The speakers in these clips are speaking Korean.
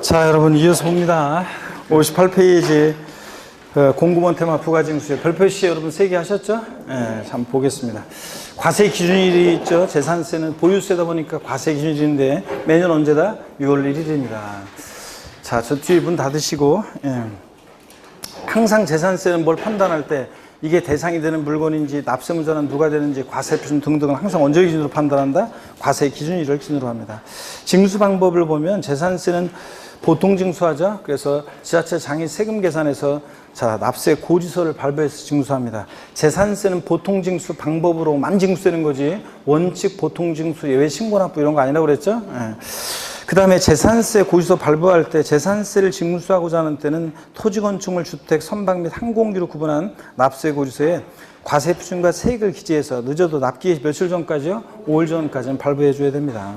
자, 여러분 이어서 봅니다. 58페이지 공구먼 테마 부가징수의 별표시 여러분 3개 하셨죠? 네, 한번 보겠습니다. 과세 기준일이 있죠. 재산세는 보유세다 보니까 과세 기준일인데 매년 언제다? 6월 1일입니다. 자, 저 뒤에 문 닫으시고 항상 재산세는 뭘 판단할 때 이게 대상이 되는 물건인지 납세무자는 누가 되는지 과세 표준 등등은 항상 언제 기준으로 판단한다? 과세 기준일을 기준으로 합니다. 징수 방법을 보면 재산세는 보통 징수하죠. 그래서 지자체 장이 세금 계산해서 자, 납세 고지서를 발부해서 징수합니다. 재산세는 보통 징수 방법으로만 징수되는 거지 원칙 보통 징수 예외 신고납부 이런 거 아니라고 그랬죠. 그 다음에 재산세 고지서 발부할 때 재산세를 징수하고자 하는 때는 토지 건축물 주택 선박 및 항공기로 구분한 납세 고지서에 과세 표준과 세액을 기재해서 늦어도 납기 며칠 전까지요? 5일 전까지는 발부해 줘야 됩니다.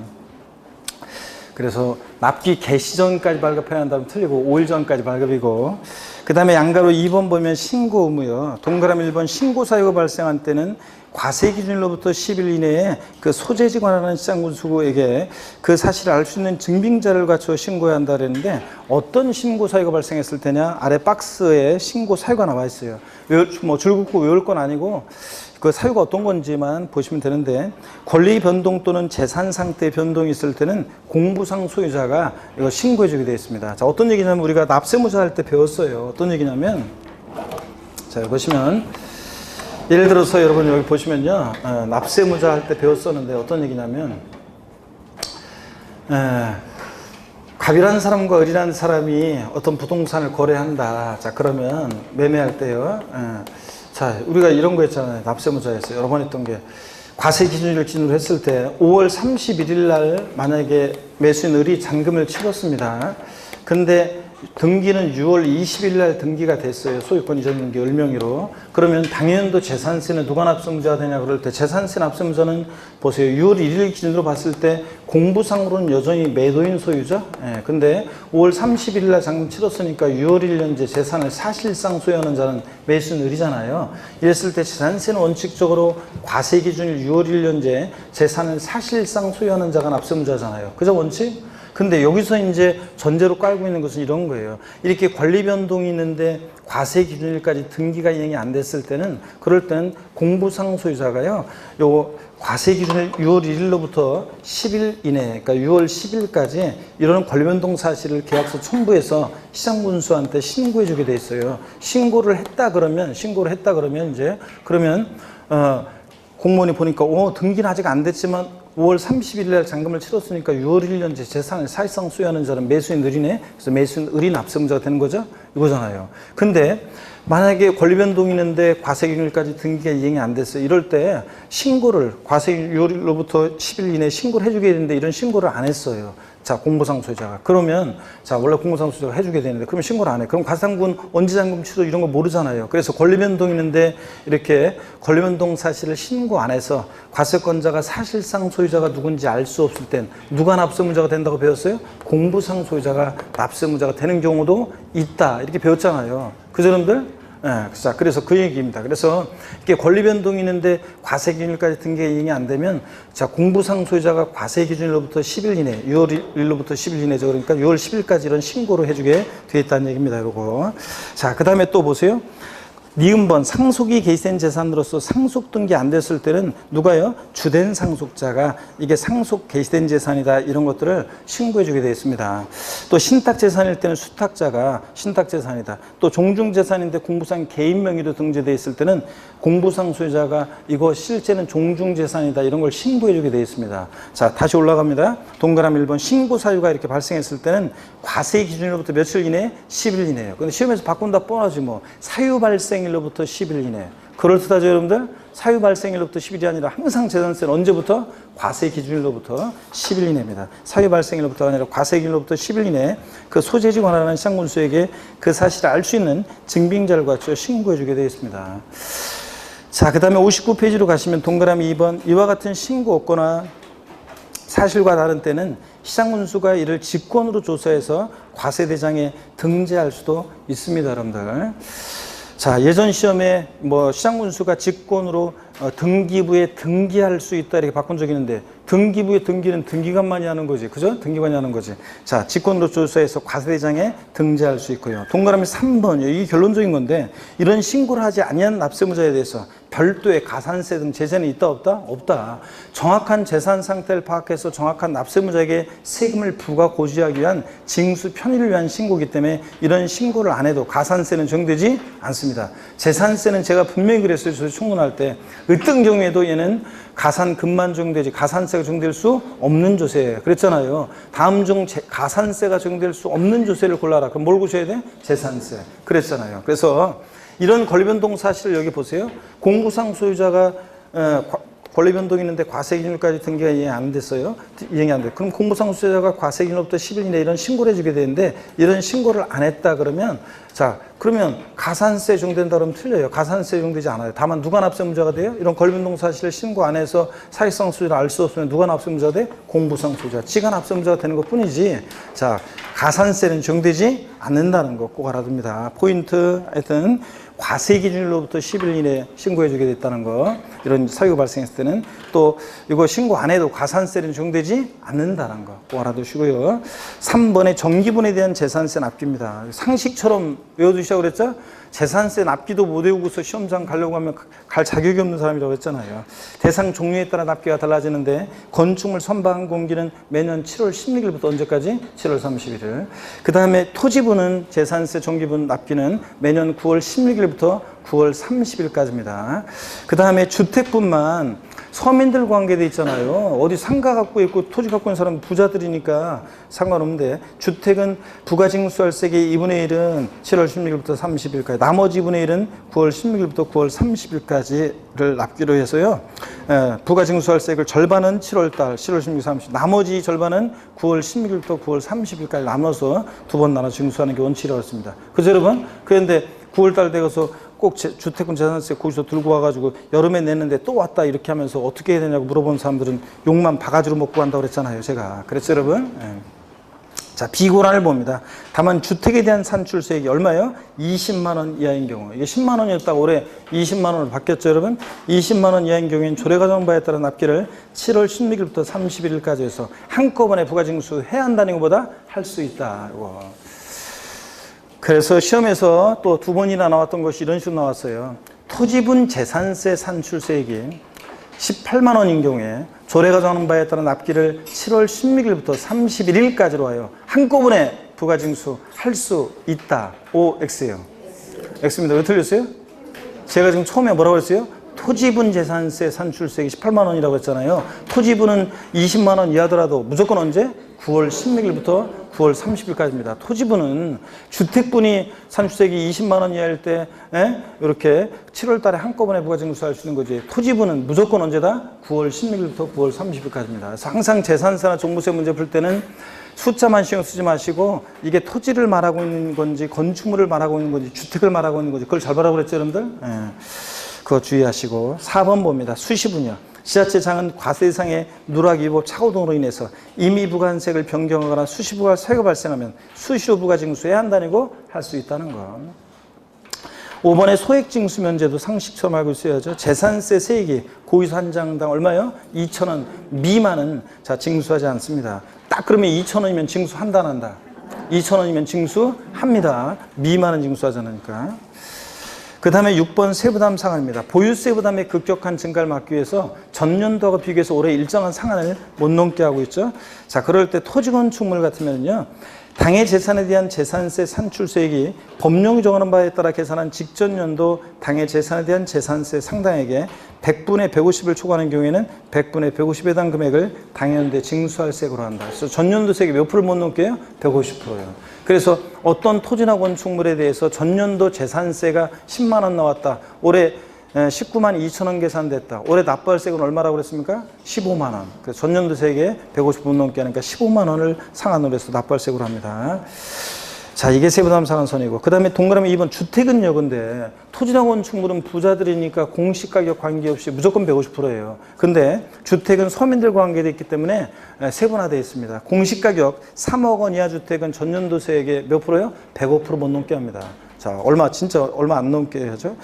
그래서 납기 개시 전까지 발급해야 한다면 틀리고 5일 전까지 발급이고, 그 다음에 양가로 2번 보면 신고 의무요. 동그라미 1번 신고 사유가 발생한 때는 과세 기준일로부터 10일 이내에 그 소재지 관할하는 시장군수에게 그 사실을 알 수 있는 증빙자를 갖춰 신고해야 한다 그랬는데 어떤 신고 사유가 발생했을 때냐? 아래 박스에 신고 사유가 나와 있어요. 뭐 줄긋고 외울 건 아니고 그 사유가 어떤 건지만 보시면 되는데, 권리 변동 또는 재산 상태 변동이 있을 때는 공부상 소유자가 이거 신고해 주게 되어 있습니다. 자, 어떤 얘기냐면 우리가 납세무자 할 때 배웠어요. 어떤 얘기냐면, 자, 여기 보시면 예를 들어서 여러분 여기 보시면요, 납세무자 할 때 배웠었는데 어떤 얘기냐면, 갑이라는 사람과 을이라는 사람이 어떤 부동산을 거래한다. 자, 그러면 매매할 때요. 자, 우리가 이런 거 했잖아요. 납세무자에서 여러 번 했던 게 과세 기준일을 기준으로 했을 때 5월 31일 날 만약에 매수인 을이 잔금을 치렀습니다. 근데 등기는 6월 20일 날 등기가 됐어요. 소유권 이전 등기 을명의로. 그러면 당연도 재산세는 누가 납세무자가 되냐 그럴 때 재산세 납세무자는 보세요. 6월 1일 기준으로 봤을 때 공부상으로는 여전히 매도인 소유죠. 근데 5월 30일 날 잔금 치렀으니까 6월 1일 현재 재산을 사실상 소유하는 자는 매수인 을이잖아요. 이랬을 때 재산세는 원칙적으로 과세 기준일 6월 1일 현재 재산을 사실상 소유하는 자가 납세무자잖아요. 그죠, 원칙? 근데 여기서 이제 전제로 깔고 있는 것은 이런 거예요. 이렇게 권리 변동이 있는데 과세 기준일까지 등기가 이행이 안 됐을 때는, 그럴 때는 공부상 소유자가요, 요 과세 기준일 6월 1일로부터 10일 이내, 그러니까 6월 10일까지 이런 권리 변동 사실을 계약서 첨부해서 시장군수한테 신고해 주게 돼 있어요. 신고를 했다 그러면 이제 그러면 공무원이 보니까 등기는 아직 안 됐지만 5월 30일 날 잔금을 치렀으니까 6월 1일 현재 재산을 사실상 소유하는 자는 매수인 을이네. 그래서 매수인 을이 납세무자가 되는 거죠. 이거잖아요. 근데 만약에 권리 변동이 있는데 과세 기준일까지 등기가 이행이 안 됐어요. 이럴 때 신고를 과세 6월로부터 10일 이내에 신고를 해주게 되는데 이런 신고를 안 했어요. 자, 공부상 소유자가. 그러면, 자, 원래 공부상 소유자가 해주게 되는데, 그러면 신고를 안 해. 그럼 과세상군 언제 잔금 치러 이런 거 모르잖아요. 그래서 권리 변동이 있는데, 이렇게 권리 변동 사실을 신고 안 해서 과세권자가 사실상 소유자가 누군지 알 수 없을 땐 누가 납세무자가 된다고 배웠어요? 공부상 소유자가 납세무자가 되는 경우도 있다. 이렇게 배웠잖아요. 그죠, 여러분들? 자, 그래서 그 얘기입니다. 그래서 이렇게 권리 변동이 있는데 과세 기준일까지 등기가 이행이 안 되면, 자, 공부상 소유자가 과세 기준일로부터 10일 이내, 6월 1일로부터 10일 이내죠. 그러니까 6월 10일까지 이런 신고를 해주게 돼 있다는 얘기입니다. 요거. 자, 그 다음에 또 보세요. 니은번 상속이 개시된 재산으로서 상속 등기 안 됐을 때는 누가요? 주된 상속자가 이게 상속 개시된 재산이다 이런 것들을 신고해 주게 되어 있습니다. 또 신탁 재산일 때는 수탁자가 신탁 재산이다. 또 종중 재산인데 공부상 개인 명의로 등재되어 있을 때는 공부상 소유자가 이거 실제는 종중 재산이다 이런 걸 신고해 주게 되어 있습니다. 자, 다시 올라갑니다. 동그라미 1번 신고 사유가 이렇게 발생했을 때는 과세 기준일로부터 며칠 이내? 10일 이내예요. 근데 시험에서 바꾼다 뻔하지 뭐. 사유 발생일로부터 10일 이내. 그렇다죠, 여러분들? 사유 발생일로부터 10일이 아니라 항상 재산세는 언제부터? 과세 기준일로부터 10일 이내입니다. 사유 발생일로부터가 아니라 과세 기준일로부터 10일 이내 그 소재지 관할하는 시장군수에게 그 사실을 알 수 있는 증빙자를 갖춰 신고해 주게 되어 있습니다. 자, 그 다음에 59페이지로 가시면 동그라미 2번 이와 같은 신고 없거나 사실과 다른 때는 시장군수가 이를 직권으로 조사해서 과세대장에 등재할 수도 있습니다, 여러분들. 자, 예전 시험에 뭐 시장군수가 직권으로 등기부에 등기할 수 있다 이렇게 바꾼 적이 있는데 등기부의 등기는 등기관만이 하는 거지. 그죠? 등기관이 하는 거지. 자, 직권으로 조사해서 과세대장에 등재할 수 있고요. 동그라미 3번. 이게 결론적인 건데, 이런 신고를 하지 아니한 납세무자에 대해서 별도의 가산세 등 제재는 있다 없다? 없다. 정확한 재산 상태를 파악해서 정확한 납세무자에게 세금을 부과 고지하기 위한 징수 편의를 위한 신고이기 때문에 이런 신고를 안 해도 가산세는 적용되지 않습니다. 재산세는 제가 분명히 그랬어요. 저 총론할 때. 어떤 경우에도 얘는 가산금만 적용되지 가산세가 적용될 수 없는 조세예요. 그랬잖아요. 다음 중 가산세가 적용될 수 없는 조세를 골라라. 그럼 뭘 고셔야 돼? 재산세. 그랬잖아요. 그래서 이런 권리변동 사실을 여기 보세요. 공구상 소유자가 권리변동이 있는데 과세기준일까지 등기가 이행 안 됐어요. 이행이 안 돼. 그럼 공구상 소유자가 과세기준일로부터 10일 이내에 이런 신고를 해주게 되는데 이런 신고를 안 했다 그러면 자 그러면 가산세 적용된다 그러면 틀려요. 가산세 적용되지 않아요. 다만 누가 납세무자가 돼요? 이런 권리변동 사실을 신고 안 해서 사익상 소유를 알 수 없으면 누가 납세무자가 돼? 공구상 소유자. 지가 납세무자가 되는 것 뿐이지. 자 가산세는 적용되지 않는다는 거 꼭 알아둡니다. 포인트 하여튼 과세 기준일로부터 10일 이내에 신고해 주게 됐다는 거. 이런 사유가 발생했을 때는 또 이거 신고 안 해도 가산세는 적용되지 않는다는 거 꼭 알아두시고요. 3번에 정기분에 대한 재산세 납기입니다. 상식처럼 외워두시라고 그랬죠? 재산세 납기도 못 외우고서 시험장 가려고 하면 갈 자격이 없는 사람이라고 했잖아요. 대상 종류에 따라 납기가 달라지는데 건축물 선박 공기는 매년 7월 16일부터 언제까지? 7월 31일. 그 다음에 토지분은 재산세 정기분 납기는 매년 9월 16일부터 9월 30일까지입니다. 그 다음에 주택분만 서민들 관계돼 있잖아요. 어디 상가 갖고 있고 토지 갖고 있는 사람은 부자들이니까 상관없는데 주택은 부가징수월세기 2분의 1은 7월 16일부터 30일까지 나머지 2분의 1은 9월 16일부터 9월 30일까지를 납기로 해서요. 부가징수월세액을 절반은 7월달 7월 16일 30일 나머지 절반은 9월 16일부터 9월 30일까지 나눠서 두 번 나눠 징수하는 게 원칙이라고 했습니다. 그죠 여러분? 그런데 9월달 되어서 꼭 주택은 재산세 거기서 들고 와가지고 여름에 냈는데 또 왔다 이렇게 하면서 어떻게 해야 되냐고 물어본 사람들은 욕만 바가지로 먹고 간다고 그랬잖아요. 제가. 그랬죠 여러분? 네. 자 비고란을 봅니다. 다만 주택에 대한 산출세액이 얼마예요? 20만 원 이하인 경우. 이게 10만 원이었다가 올해 20만 원으로 바뀌었죠 여러분? 20만 원 이하인 경우에는 조례가정바에 따라 납기를 7월 16일부터 31일까지 해서 한꺼번에 부가징수 해야 한다는 것보다 할 수 있다. 이거. 그래서 시험에서 또 두 번이나 나왔던 것이 이런 식으로 나왔어요. 토지분 재산세 산출세액이 18만 원인 경우에 조례가 정하는 바에 따라 납기를 7월 16일부터 31일까지로 하여 한꺼번에 부가징수 할 수 있다. OX예요. X입니다. 왜 틀렸어요? 제가 지금 처음에 뭐라고 했어요? 토지분 재산세 산출세액이 18만 원이라고 했잖아요. 토지분은 20만 원 이하더라도 무조건 언제? 9월 16일부터 9월 30일까지입니다. 토지분은 주택분이 산출세액이 20만 원 이하일 때 이렇게 7월 달에 한꺼번에 부가징수할 수 있는 거지. 토지분은 무조건 언제다? 9월 16일부터 9월 30일까지입니다. 그래서 항상 재산세나 종부세 문제 풀 때는 숫자만 신경 쓰지 마시고 이게 토지를 말하고 있는 건지 건축물을 말하고 있는 건지 주택을 말하고 있는 건지 그걸 잘 보라고 그랬죠 여러분들? 그거 주의하시고 4번 봅니다. 수시분요. 지자체장은 과세 대상의 누락위법 착오 등으로 인해서 임의부관세액을 변경하거나 수시부가 세가 발생하면 수시로 부가징수해야 한다고 할 수 있다는 거. 5번에 소액징수 면제도 상식처럼 알고 있어야죠. 재산세 세액이 고의소 한 장당 얼마요? 2,000원 미만은 자 징수하지 않습니다. 딱 그러면 2,000원이면 징수한다 안 한다? 2,000원이면 징수합니다. 미만은 징수하지 않으니까. 그 다음에 6번 세부담 상한입니다. 보유세 부담의 급격한 증가를 막기 위해서 전년도와 비교해서 올해 일정한 상한을 못 넘게 하고 있죠. 자, 그럴 때 토지 건축물 같으면요. 당해 재산에 대한 재산세 산출세액이 법령이 정하는 바에 따라 계산한 직전 연도 당해 재산에 대한 재산세 상당액의 100분의 150을 초과하는 경우에는 100분의 150에 해당 금액을 당해연도에 징수할 세액으로 한다. 그래서 전년도 세액이 몇 프로를 못 넘게요? 150%예요. 그래서 어떤 토지나 건축물에 대해서 전년도 재산세가 10만 원 나왔다. 올해 19만 2천 원 계산됐다. 올해 납부할 세액은 얼마라고 그랬습니까? 15만 원. 그래서 전년도 세액에 150분 넘게 하니까 15만 원을 상한으로 해서 납부할 세액으로 합니다. 자, 이게 세부담 상한선이고. 그 다음에 동그라미 2번 주택은요. 근데 토지나 건축물은 부자들이니까 공시가격 관계없이 무조건 150%예요. 근데 주택은 서민들과 관계되어 있기 때문에 세분화되어 있습니다. 공시가격 3억 원 이하 주택은 전년도 세액의 몇 프로요? 105% 못 넘게 합니다. 자, 진짜 얼마 안 넘게 하죠.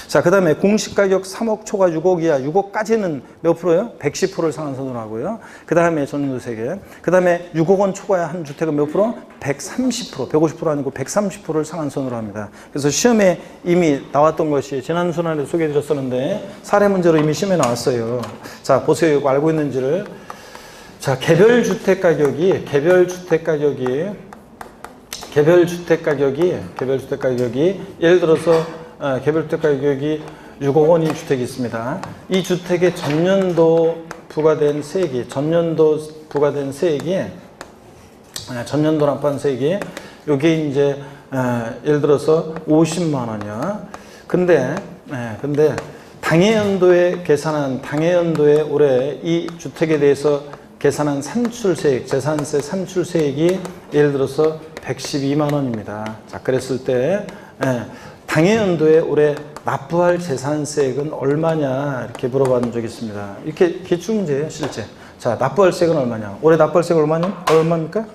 자, 그 다음에 공시가격 3억 초과 6억 이하, 6억까지는 몇 프로요? 110%를 상한선으로 하고요. 그 다음에 전년도 세계. 그 다음에 6억 원 초과의 한 주택은 몇 프로? 130%, 150% 아니고 130%를 상한선으로 합니다. 그래서 시험에 이미 나왔던 것이 지난 순환에 소개해 드렸었는데 사례 문제로 이미 시험에 나왔어요. 자, 보세요. 이거 알고 있는지를. 자, 개별 주택 가격이 예를 들어서 개별 주택 가격이 6억 원인 주택이 있습니다. 이 주택의 전년도 부과된 세액이 전년도 납부한 세액이 요게 이제 예를 들어서 50만 원이야. 근데 당해연도에 올해 이 주택에 대해서 계산한 산출세액, 재산세 산출세액이 예를 들어서 112만 원입니다. 자, 그랬을 때 당해연도에 올해 납부할 재산세액은 얼마냐 이렇게 물어본 적이 있습니다. 이렇게 기출문제예요, 실제. 자, 납부할 세액은 얼마냐? 올해 납부할 세액은 얼마입니까?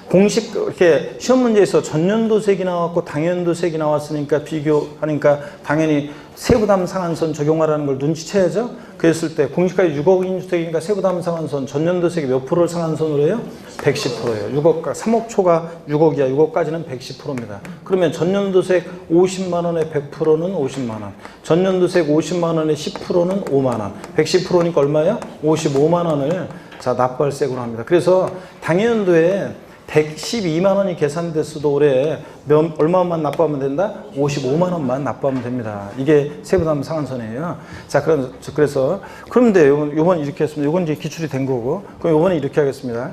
공식 이렇게 시험 문제에서 전년도세액이 나왔고 당연도세액이 나왔으니까 비교하니까 당연히 세부담 상한선 적용하라는 걸 눈치채야죠. 그랬을 때 공시가격 6억인 주택이니까 세부담 상한선 전년도세액이 몇 프로를 상한선으로 해요? 110%예요. 3억 초과 6억 이하 6억까지는 110%입니다. 그러면 전년도세액 50만 원의 100%는 50만 원. 전년도세액 50만 원의 10%는 5만 원. 110%니까 얼마예요? 55만 원을 자, 납부할 세액으로 합니다. 그래서 당연도에 112만 원이 계산됐어도 올해 얼마만 납부하면 된다? 55만 원만 납부하면 됩니다. 이게 세부담 상한선이에요. 자, 그래서 그런데 요번 이렇게 했습니다. 요건 이제 기출이 된 거고. 그럼 요번에 이렇게 하겠습니다.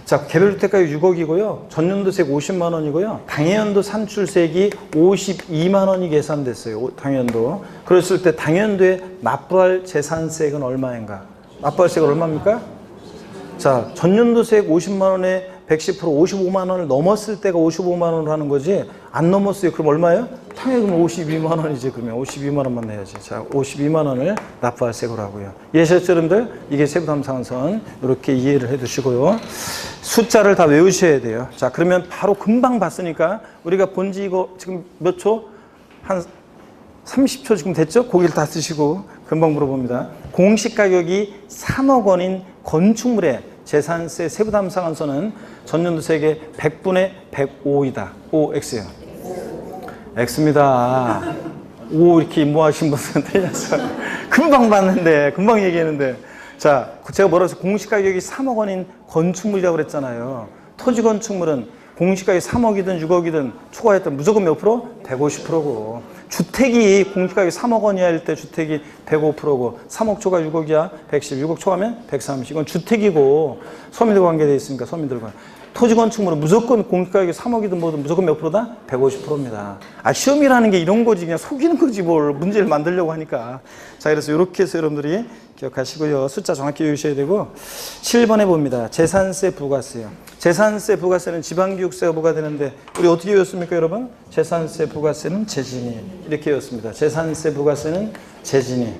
자, 개별주택가격 6억이고요. 전년도세액 50만 원이고요. 당해연도 산출세액이 52만 원이 계산됐어요. 당해연도. 그랬을 때 당해연도에 납부할 재산세액은 얼마인가? 납부할 세액은 얼마입니까? 자, 전년도세액 50만 원에 110% 55만 원을 넘었을 때가 55만 원으로 하는 거지 안 넘었어요. 그럼 얼마예요? 당연히 52만 원이지. 그러면 52만 원만 내야지. 자, 52만 원을 납부할 세액으로 하고요. 이해하셨죠, 여러분들? 이게 세부담 상한선 이렇게 이해를 해두시고요. 숫자를 다 외우셔야 돼요. 자, 그러면 바로 금방 봤으니까 우리가 본지 이거 지금 몇 초? 한 30초 지금 됐죠? 고기를 다 쓰시고 금방 물어봅니다. 공시가격이 3억 원인 건축물의 재산세 세부담 상한선은 전년도세액의 100분의 105이다. 5X요. X입니다. 5 이렇게 임모하신 분들은 틀렸어요. 금방 봤는데, 금방 얘기했는데. 자, 제가 뭐라고 해서 공시가격이 3억 원인 건축물이라고 그랬잖아요. 토지 건축물은 공시가격이 3억이든 6억이든 초과했던 무조건 몇 프로? 150%고. 주택이 공시가격이 3억 원이할 때 주택이 105%고 3억 초과 6억 이하 110, 6억 초과면 130. 이건 주택이고 서민들 관계되어 있으니까 서민들과. 토지 건축물은 무조건 공시가격이 3억이든 뭐든 무조건 몇 프로다? 150%입니다. 아, 시험이라는 게 이런 거지. 그냥 속이는 거지 뭘 문제를 만들려고 하니까. 자, 그래서 이렇게 해서 여러분들이 기억하시고요. 숫자 정확히 외우셔야 되고 7번에 봅니다. 재산세 부가세요. 재산세 부가세는 지방교육세가 부과되는데 우리 어떻게 외웠습니까, 여러분? 재산세 부가세는 재진이 이렇게 외웠습니다. 재산세 부가세는 재진이.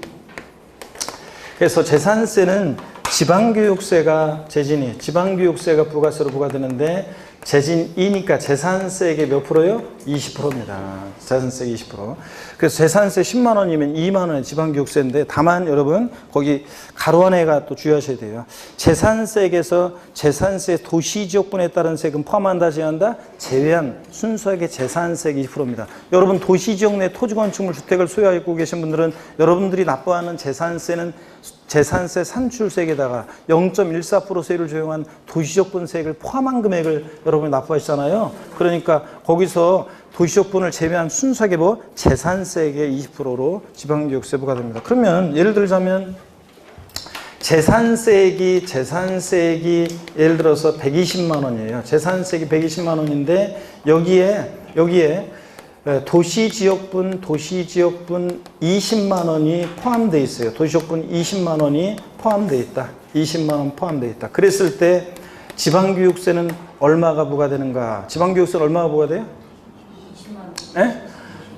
그래서 재산세는 지방교육세가 재진이, 지방교육세가 부가세로 부과되는데 재진이니까 재산세액의 몇 프로요? 20%입니다. 재산세액 20%. 그래서 재산세 10만 원이면 2만 원의 지방교육세인데 다만 여러분 거기 가로 안에가 또 주의하셔야 돼요. 재산세액에서 재산세 도시지역분에 따른 세금 포함한다 제외한다? 제외한 순수하게 재산세액 20%입니다. 여러분 도시지역 내 토지건축물 주택을 소유하고 계신 분들은 여러분들이 납부하는 재산세는 재산세 산출세액에다가 0.14% 세율을 적용한 도시적분세액을 포함한 금액을 여러분이 납부하시잖아요. 그러니까 거기서 도시적분을 제외한 순수하게 뭐 재산세액의 20%로 지방교육세부가 됩니다. 그러면 예를 들자면 재산세액이 예를 들어서 120만 원이에요. 재산세액이 120만 원인데 여기에 도시지역분 20만 원이 포함되어 있어요. 도시지역분 20만 원이 포함되어 있다. 20만 원 포함되어 있다. 그랬을 때 지방교육세는 얼마가 부과되는가? 지방교육세는 얼마가 부과돼요? 20만 원. 예?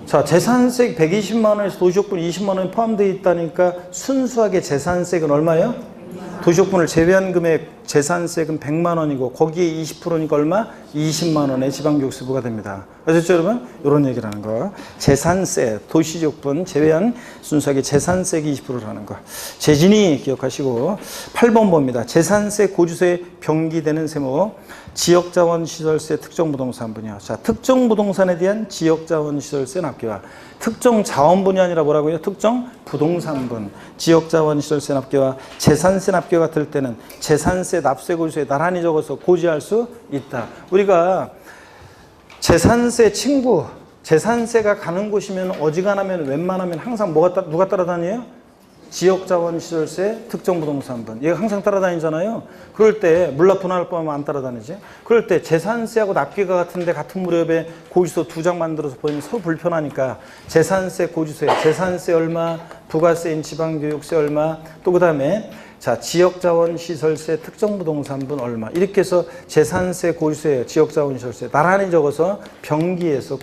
자, 재산세액 120만 원에서 도시지역분 20만 원이 포함되어 있다니까 순수하게 재산세액은 얼마예요? 도시용품을 제외한 금액 재산세금 100만 원이고 거기에 20%니까 얼마? 20만 원의 지방교육세 부과됩니다. 아셨죠 여러분? 이런 얘기라는 거. 재산세, 도시지역분 제외한 순수하게 재산세기 20%라는 거. 재진이 기억하시고 8번 봅니다. 재산세 고주세에 병기되는 세목 지역자원시설세 특정부동산분이요. 자, 특정부동산에 대한 지역자원시설세 납기와 특정 자원분이 아니라 뭐라고요? 특정 부동산분, 지역자원시설세 납기와 재산세 납기가 같을 때는 재산세 납세 고지서에 나란히 적어서 고지할 수 있다. 우리가 재산세 친구, 재산세가 가는 곳이면 어지간하면 웬만하면 항상 누가 따라다녀요? 지역자원시설세 특정부동산분. 얘가 항상 따라다니잖아요. 그럴 때 물납 분할 법하면 안 따라다니지. 그럴 때 재산세하고 납기가 같은데 같은 무렵에 고지서 2장 만들어서 보이면 서로 불편하니까 재산세 고지서에 재산세 얼마, 부가세인 지방교육세 얼마, 또 그 다음에 자, 지역자원시설세 특정부동산분 얼마 이렇게 해서 재산세 고지서에 지역자원시설세 나란히 적어서 병기해서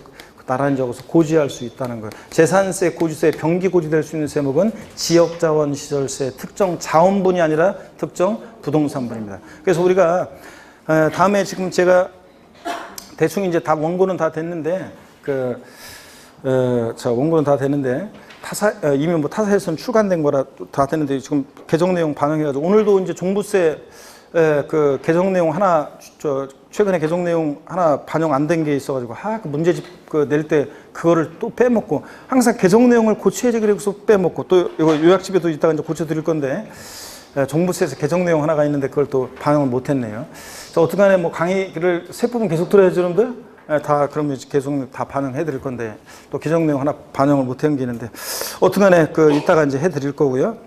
나란히 적어서 고지할 수 있다는 거예요. 재산세 고지서에 병기 고지될 수 있는 세목은 지역자원시설세 특정 자원분이 아니라 특정 부동산분입니다. 그래서 우리가 다음에 지금 제가 대충 이제 다 원고는 다 됐는데 자, 원고는 다 됐는데 이미 뭐 타사에서는 출간된 거라 다 됐는데 지금 개정 내용 반영해가지고 오늘도 이제 종부세 그 개정 내용 하나 최근에 개정 내용 하나 반영 안 된 게 있어가지고 그 문제집 낼 때 그거를 또 빼먹고 항상 개정 내용을 고쳐야지 그래서 빼먹고 또 이거 요약집에도 이따가 이제 고쳐드릴 건데 종부세에서 개정 내용 하나가 있는데 그걸 또 반영을 못했네요. 그래서 어떻게간에 뭐 강의를 세 부분 계속 들어야지 여러분들 다 그러면 계속 다 반영해 드릴 건데 또 개정 내용 하나 반영을 못한 게 있는데 어떻게간에 이따가 이제 해드릴 거고요.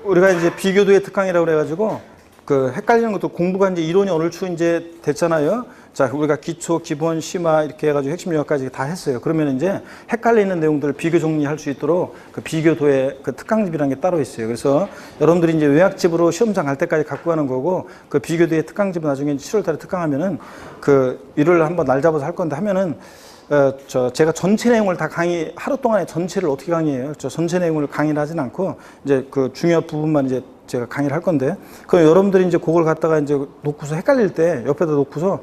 우리가 이제 비교도의 특강이라고 그래가지고 헷갈리는 것도 공부가 이제 이론이 얼추 이제 됐잖아요. 자, 우리가 기초, 기본, 심화 이렇게 해가지고 핵심 요약까지 다 했어요. 그러면 이제 헷갈리는 내용들을 비교 정리할 수 있도록 비교도의 특강집이라는 게 따로 있어요. 그래서 여러분들이 이제 요약집으로 시험장 갈 때까지 갖고 가는 거고 비교도의 특강집은 나중에 7월달에 특강하면은 일요일 한번 날 잡아서 할 건데 하면은 제가 전체 내용을 다 하루 동안에 전체를 어떻게 강의해요? 전체 내용을 강의를 하진 않고 이제 중요한 부분만 이제 제가 강의를 할 건데, 그럼 여러분들이 이제 그걸 갖다가 이제 놓고서 헷갈릴 때 옆에다 놓고서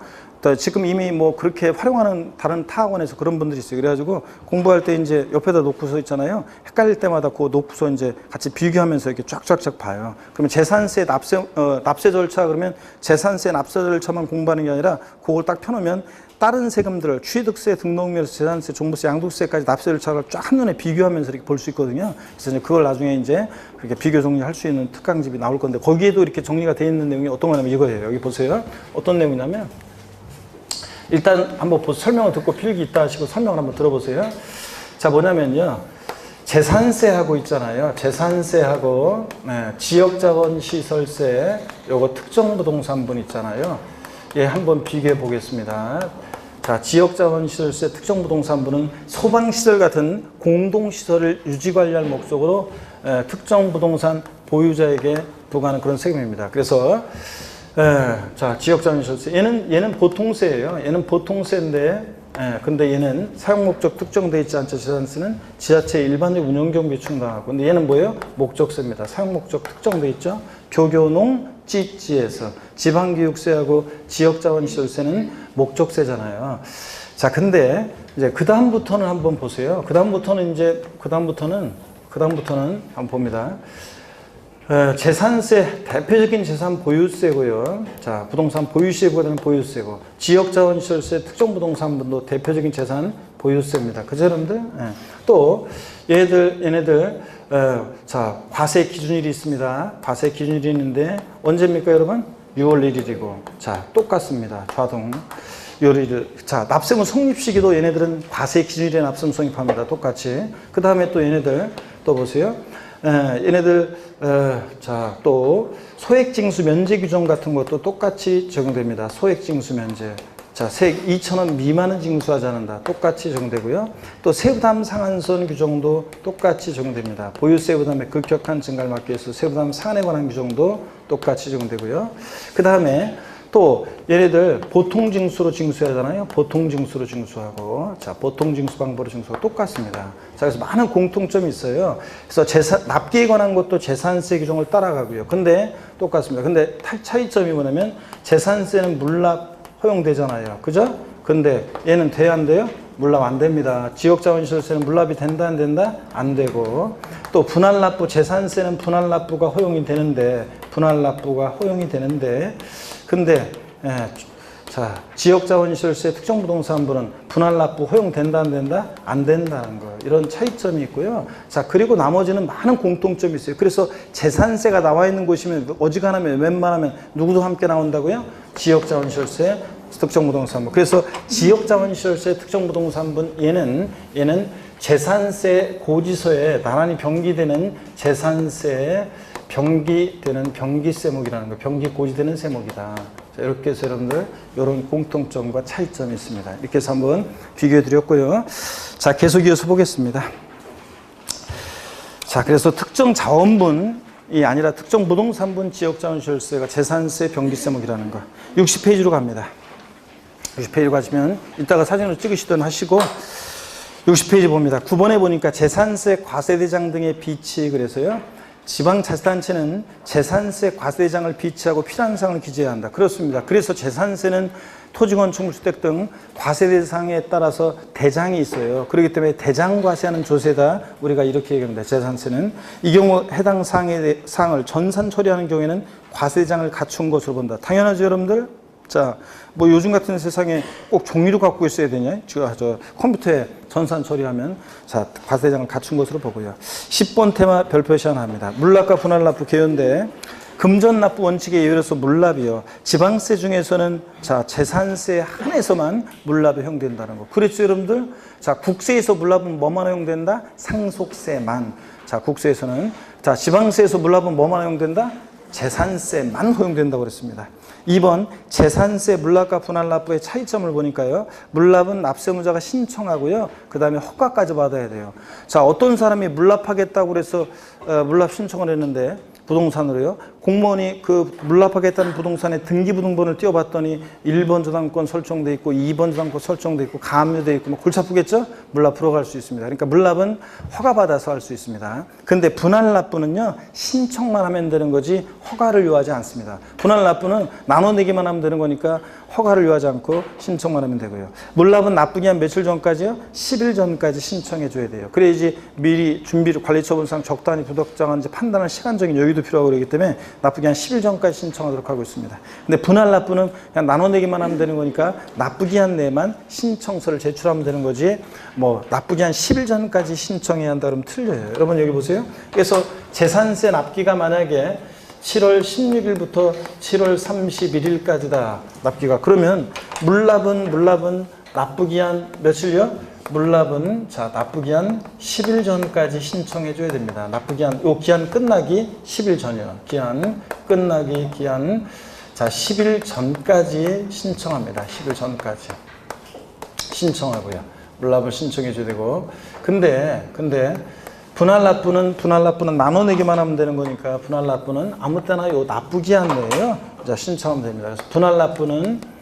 지금 이미 뭐 그렇게 활용하는 다른 타학원에서 그런 분들이 있어요. 그래가지고 공부할 때 이제 옆에다 놓고서 있잖아요. 헷갈릴 때마다 그거 놓고서 이제 같이 비교하면서 이렇게 쫙쫙쫙 봐요. 그러면 재산세 납세 절차 그러면 재산세 납세 절차만 공부하는 게 아니라 그걸 딱 펴놓으면 다른 세금들을 취득세, 등록료세, 재산세, 종부세, 양도세까지 납세 절차를 쫙 한눈에 비교하면서 이렇게 볼 수 있거든요. 그래서 이제 그걸 나중에 이제 그렇게 비교 정리할 수 있는 특강집이 나올 건데 거기에도 이렇게 정리가 되어 있는 내용이 어떤 거냐면 이거예요. 여기 보세요. 어떤 내용이냐면 일단 한번 설명을 듣고 필기 있다 하시고 설명을 한번 들어보세요. 자, 뭐냐면요. 재산세하고 있잖아요. 재산세하고 지역자원시설세 요거 특정부동산분 있잖아요. 예, 한번 비교해 보겠습니다. 자, 지역자원시설세 특정부동산분은 소방시설 같은 공동시설을 유지관리할 목적으로 특정 부동산 보유자에게 부과하는 그런 세금입니다. 그래서 자, 지역자원시설세 얘는 보통세예요. 얘는 보통세인데 근데 얘는 사용목적 특정되어 있지 않죠. 재산세는 지자체의 일반적 운영경비 충당하고 근데 얘는 뭐예요? 목적세입니다. 사용목적 특정되어 있죠. 교교농 찌찌에서 지방교육세하고 지역자원시설세는 목적세잖아요. 자, 근데 이제 그 다음부터는 한번 보세요. 그 다음부터는 한번 봅니다. 재산세 대표적인 재산 보유세고요. 자, 부동산 보유시에보다는 보유세고 지역자원시설세 특정부동산분도 대표적인 재산 보유세입니다. 그죠, 여러분들? 또 얘네들 자, 과세 기준일이 있습니다. 과세 기준일이 있는데 언제입니까, 여러분? 6월 1일이고 자, 똑같습니다. 좌동 6월 1일. 자, 납세금 성립시기도 얘네들은 과세 기준일에 납세금 성립합니다. 똑같이. 그 다음에 또 얘네들 또 보세요. 얘네들 자, 또 소액징수 면제 규정 같은 것도 똑같이 적용됩니다. 소액징수 면제. 자, 세액 2,000원 미만은 징수하지 않는다. 똑같이 적용되고요. 또 세부담 상한선 규정도 똑같이 적용됩니다. 보유세 부담의 급격한 증가를 막기 위해서 세부담 상한에 관한 규정도 똑같이 적용되고요. 그 다음에 또 얘네들 보통징수로 징수하잖아요. 보통징수로 징수하고, 자, 보통징수 방법으로 징수하고 똑같습니다. 자, 그래서 많은 공통점이 있어요. 그래서 납기에 관한 것도 재산세 규정을 따라가고요. 근데 똑같습니다. 근데 차이점이 뭐냐면 재산세는 물납 허용되잖아요. 그죠? 근데 얘는 돼야 안 돼요? 물납 안 됩니다. 지역자원시설세는 물납이 된다 안 된다? 안 되고, 또 분할납부 재산세는 분할납부가 허용이 되는데 근데 자, 지역자원시설세 특정부동산부는 분할납부 허용된다 안 된다? 안 된다는 거. 이런 차이점이 있고요. 자, 그리고 나머지는 많은 공통점이 있어요. 그래서 재산세가 나와 있는 곳이면 어지간하면 웬만하면 누구도 함께 나온다고요? 지역자원시설세 특정부동산부. 그래서 지역자원시설세 특정부동산부 얘는 재산세 고지서에 나란히 병기되는 재산세 병기되는 병기세목이라는 거. 병기 고지되는 세목이다. 자, 이렇게 해서 여러분들 이런 공통점과 차이점이 있습니다. 이렇게 해서 한번 비교해 드렸고요. 자, 계속 이어서 보겠습니다. 자, 그래서 특정 자원분이 아니라 특정 부동산분 지역자원시설세가 재산세 병기세목이라는 거. 60페이지로 갑니다. 60페이지 가시면 이따가 사진으로 찍으시든 하시고 60페이지 봅니다. 9번에 보니까 재산세 과세대장 등의 비치 그래서요. 지방자치단체는 재산세 과세대장을 비치하고 필요한 사항을 기재해야 한다. 그렇습니다. 그래서 재산세는 토지건축물주택 등 과세대상에 따라서 대장이 있어요. 그렇기 때문에 대장 과세하는 조세다. 우리가 이렇게 얘기합니다. 재산세는 이 경우 해당 사항을 전산 처리하는 경우에는 과세대장을 갖춘 것으로 본다. 당연하죠, 여러분들? 자, 뭐 요즘 같은 세상에 꼭 종이로 갖고 있어야 되냐? 저 컴퓨터에 전산 처리하면 자, 과세대장을 갖춘 것으로 보고요. 10번 테마 별표시 하나 합니다. 물납과 분할납부 개요인데 금전납부 원칙에 예외로서 물납이요. 지방세 중에서는 자, 재산세 한에서만 물납이 허용된다는 거. 그렇죠, 여러분들? 자, 국세에서 물납은 뭐만 허용된다? 상속세만. 자, 국세에서는 자, 지방세에서 물납은 뭐만 허용된다? 재산세만 허용된다고 그랬습니다. 2번 재산세 물납과 분할납부의 차이점을 보니까요. 물납은 납세무자가 신청하고요. 그 다음에 허가까지 받아야 돼요. 자, 어떤 사람이 물납하겠다고 그래서 물납 신청을 했는데 부동산으로요. 공무원이 그 물납하겠다는 부동산의 등기부등본을 띄워봤더니 1번 저당권 설정돼 있고 2번 저당권 설정돼 있고 가압류돼 있고 뭐 골치 아프겠죠? 물납 들어갈 수 있습니다. 그러니까 물납은 허가받아서 할 수 있습니다. 근데 분할납부는요. 신청만 하면 되는 거지 허가를 요하지 않습니다. 분할납부는 나눠내기만 하면 되는 거니까 허가를 요하지 않고 신청만 하면 되고요. 물납은 납부기 한 며칠 전까지요? 10일 전까지 신청해 줘야 돼요. 그래야지 미리 준비를 관리처분상 적당히 부적정한지 판단할 시간적인 여유도 필요하고 그러기 때문에 납부기 한 10일 전까지 신청하도록 하고 있습니다. 근데 분할납부는 그냥 나눠내기만 하면 되는 거니까 납부기한 내만 신청서를 제출하면 되는 거지 뭐 납부기한 10일 전까지 신청해야 한다 그러면 틀려요. 여러분 여기 보세요. 그래서 재산세 납기가 만약에 7월 16일부터 7월 31일까지다 납기가. 그러면 물납은 납부기한 며칠요? 물납은 자 납부기한 10일 전까지 신청해 줘야 됩니다. 납부기한 요 기한 끝나기 10일 전이요. 기한 끝나기 기한 자 10일 전까지 신청합니다. 10일 전까지 신청하고요. 물납을 신청해 줘야 되고 근데 분할납부는 나눠내기만 하면 되는 거니까 분할납부는 아무 때나 요 납부기한 내에요. 자 신청하면 됩니다. 그래서 분할납부는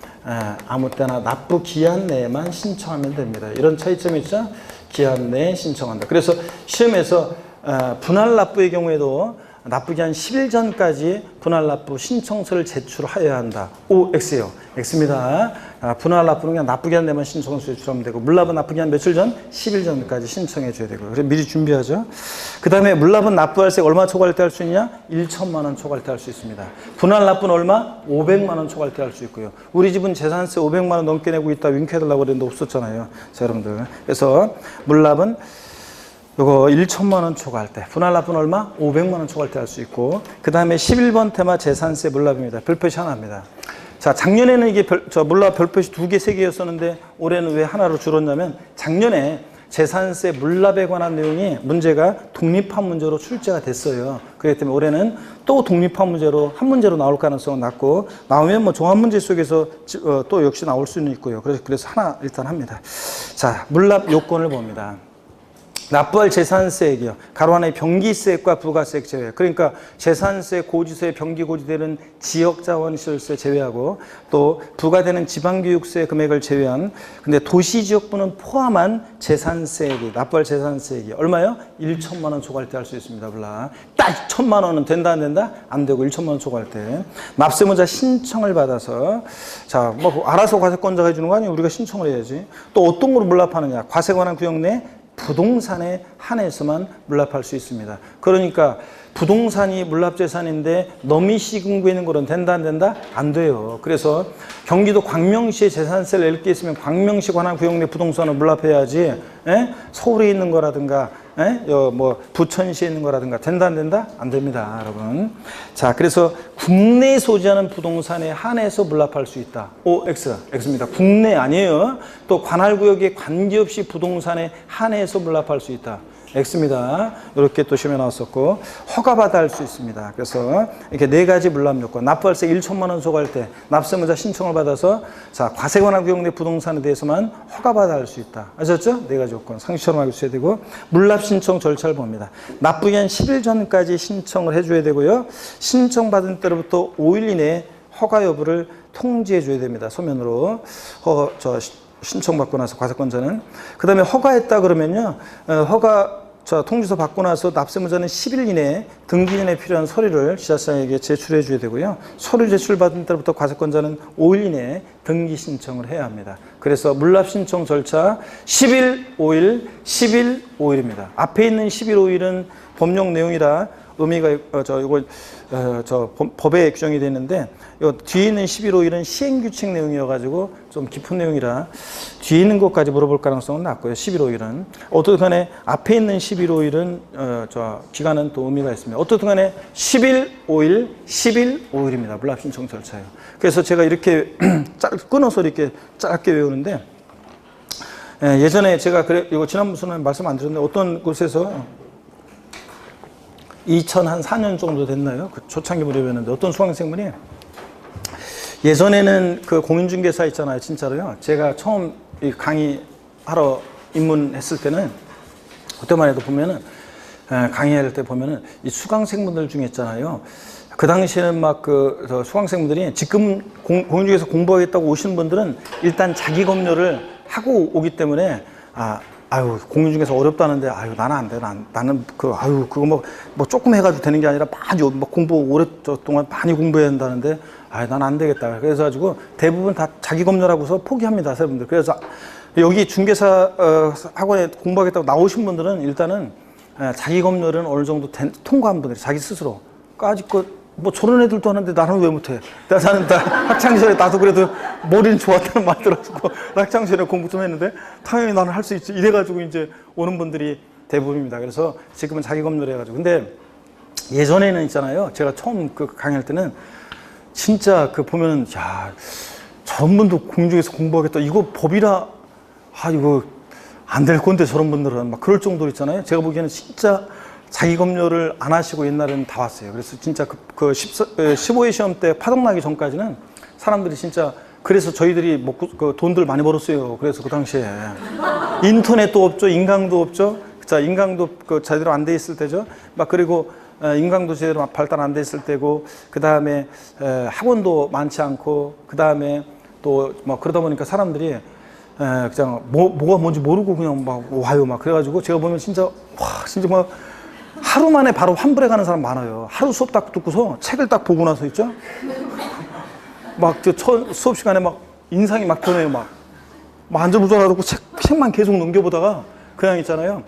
아무 때나 납부 기한 내에만 신청하면 됩니다. 이런 차이점이 있죠? 기한 내에 신청한다. 그래서 시험에서 분할납부의 경우에도 납부기한 10일 전까지 분할납부 신청서를 제출하여야 한다. O, X예요. X입니다. 분할납부는 그냥 납부기한 내만 신청서를 제출하면 되고 물납은 납부기한 며칠 전? 10일 전까지 신청해 줘야 되고요. 그래서 미리 준비하죠. 그 다음에 물납은 납부할세 얼마 초과할 때 할 수 있냐? 1천만 원 초과할 때 할 수 있습니다. 분할납부는 얼마? 500만 원 초과할 때 할 수 있고요. 우리 집은 재산세 500만 원 넘게 내고 있다 윙크해달라고 그랬는데 없었잖아요. 자, 여러분들. 그래서 물납은 요거 1천만 원 초과할 때, 분할납부는 얼마? 500만 원 초과할 때 할 수 있고, 그 다음에 11번 테마 재산세 물납입니다. 별표시 하나 합니다. 자, 작년에는 이게 물납 별표시 2개, 3개였었는데, 올해는 왜 하나로 줄었냐면, 작년에 재산세 물납에 관한 내용이 문제가 독립한 문제로 출제가 됐어요. 그렇기 때문에 올해는 또 독립한 문제로, 한 문제로 나올 가능성은 낮고, 나오면 뭐 종합 문제 속에서 또 역시 나올 수는 있고요. 그래서 하나 일단 합니다. 자, 물납 요건을 봅니다. 납부할 재산세액이요. 가로 안에 병기세액과 부가세액 제외. 그러니까 재산세, 고지세, 병기 고지되는 지역자원시설세 제외하고 또 부과되는 지방교육세 금액을 제외한 근데 도시지역부는 포함한 재산세액이 납부할 재산세액이 얼마요? 1천만 원 초과할 때 할 수 있습니다. 몰라. 딱 1천만 원은 된다 안 된다? 안 되고 1천만 원 초과할 때 납세문자 신청을 받아서 자, 뭐 알아서 과세권자가 해주는 거 아니에요? 우리가 신청을 해야지. 또 어떤 걸로 물납하느냐? 과세 관한 구역 내 부동산에 한해서만 물납할 수 있습니다. 그러니까 부동산이 물납재산인데 너미시 근거에 있는 거는 된다 안 된다? 안 돼요. 그래서 경기도 광명시에 재산세를 낼 게 있으면 광명시 관할 구역 내 부동산을 물납해야지 서울에 있는 거라든가 뭐 부천시에 있는 거라든가 된다 안 된다? 안 됩니다, 여러분. 자, 그래서 국내에 소지하는 부동산에 한해서 물납할 수 있다. X입니다. 국내 아니에요. 또 관할구역에 관계없이 부동산에 한해서 물납할 수 있다. X입니다. 이렇게 또 시험에 나왔었고 허가받아 할 수 있습니다. 그래서 이렇게 네 가지 물납 요건 납부할세 1천만 원 소과할 때 납세문자 신청을 받아서 자 과세관할 구역 내 부동산에 대해서만 허가받아 할 수 있다. 아셨죠? 네 가지 요건 상식처럼 알고 있어야 되고 물납 신청 절차를 봅니다. 납부기한 10일 전까지 신청을 해줘야 되고요. 신청받은 때로부터 5일 이내에 허가 여부를 통지해 줘야 됩니다. 서면으로 신청받고 나서 과세권자는 그 다음에 허가했다 그러면요 통지서 받고 나서 납세문자는 10일 이내에 등기 전에 필요한 서류를 지자체에게 제출해 줘야 되고요. 서류 제출받은 때부터 과세권자는 5일 이내에 등기 신청을 해야 합니다. 그래서 물납 신청 절차 10일 5일 10일 5일입니다. 앞에 있는 10일 5일은 법령 내용이라 의미가 법에 규정이 되는데 요 뒤에 있는 11, 5일은 시행규칙 내용이어가지고 좀 깊은 내용이라 뒤에 있는 것까지 물어볼 가능성은 낮고요. 11, 5일은 어떻든 간에 앞에 있는 11, 5일은 기간은 또 의미가 있습니다. 어떻든 간에 11, 5일, 11, 5일입니다. 물납 신청 절차예요. 그래서 제가 이렇게 끊어서 이렇게 짧게 외우는데 예전에 제가 이거 지난번 수업에 말씀 안 드렸는데 어떤 곳에서 2004년 정도 됐나요? 그 초창기 무렵이었는데 어떤 수강생분이 예전에는 그 공인중개사 있잖아요. 진짜로요. 제가 처음 이 강의하러 입문했을 때는 그때만 해도 보면은 강의할 때 보면은 이 수강생분들 중에 있잖아요. 그 당시에는 막 수강생분들이 지금 공인중개사 공부하겠다고 오시는 분들은 일단 자기 검열을 하고 오기 때문에 공인중개사 어렵다는데, 나는 안 돼. 나는 그거 뭐 조금 해가지고 되는 게 아니라 많이, 공부 오랫동안 많이 공부해야 한다는데, 난 안 되겠다. 그래서 대부분 다 자기 검열하고서 포기합니다, 세분들. 그래서 여기 중개사 학원에 공부하겠다고 나오신 분들은 일단은 자기 검열은 어느 정도 통과한 분들이 자기 스스로. 아직 뭐 저런 애들도 하는데 나는 왜 못해? 나는 학창시절에 나도 그래도 머리는 좋았다는 말 들었고 학창시절에 공부 좀 했는데 당연히 나는 할 수 있지 이래가지고 이제 오는 분들이 대부분입니다. 그래서 지금은 자기 검열을 해가지고 근데 예전에는 있잖아요. 제가 처음 강의할 때는 진짜 보면은 저런 분도 공중에서 공부하겠다. 이거 법이라 이거 안 될 건데 저런 분들은 막 그럴 정도로 있잖아요. 제가 보기에는 진짜 자기 검열을 안 하시고 옛날에는 다 왔어요. 그래서 진짜 15회 시험 때 파동 나기 전까지는 사람들이 진짜 그래서 저희들이 돈들 많이 벌었어요. 그래서 그 당시에 인터넷도 없죠. 인강도 없죠. 자, 인강도 제대로 안 돼 있을 때죠. 그리고 인강도 제대로 발달 안 돼 있을 때고 그 다음에 학원도 많지 않고 그 다음에 또 그러다 보니까 사람들이 그냥 뭐가 뭔지 모르고 그냥 와요. 그래가지고 제가 보면 진짜 하루 만에 바로 환불해 가는 사람 많아요. 하루 수업 딱 듣고서 책을 딱 보고 나서 있죠? 수업 시간에 인상이 변해요. 안절부절하고 책만 계속 넘겨보다가 그냥 있잖아요.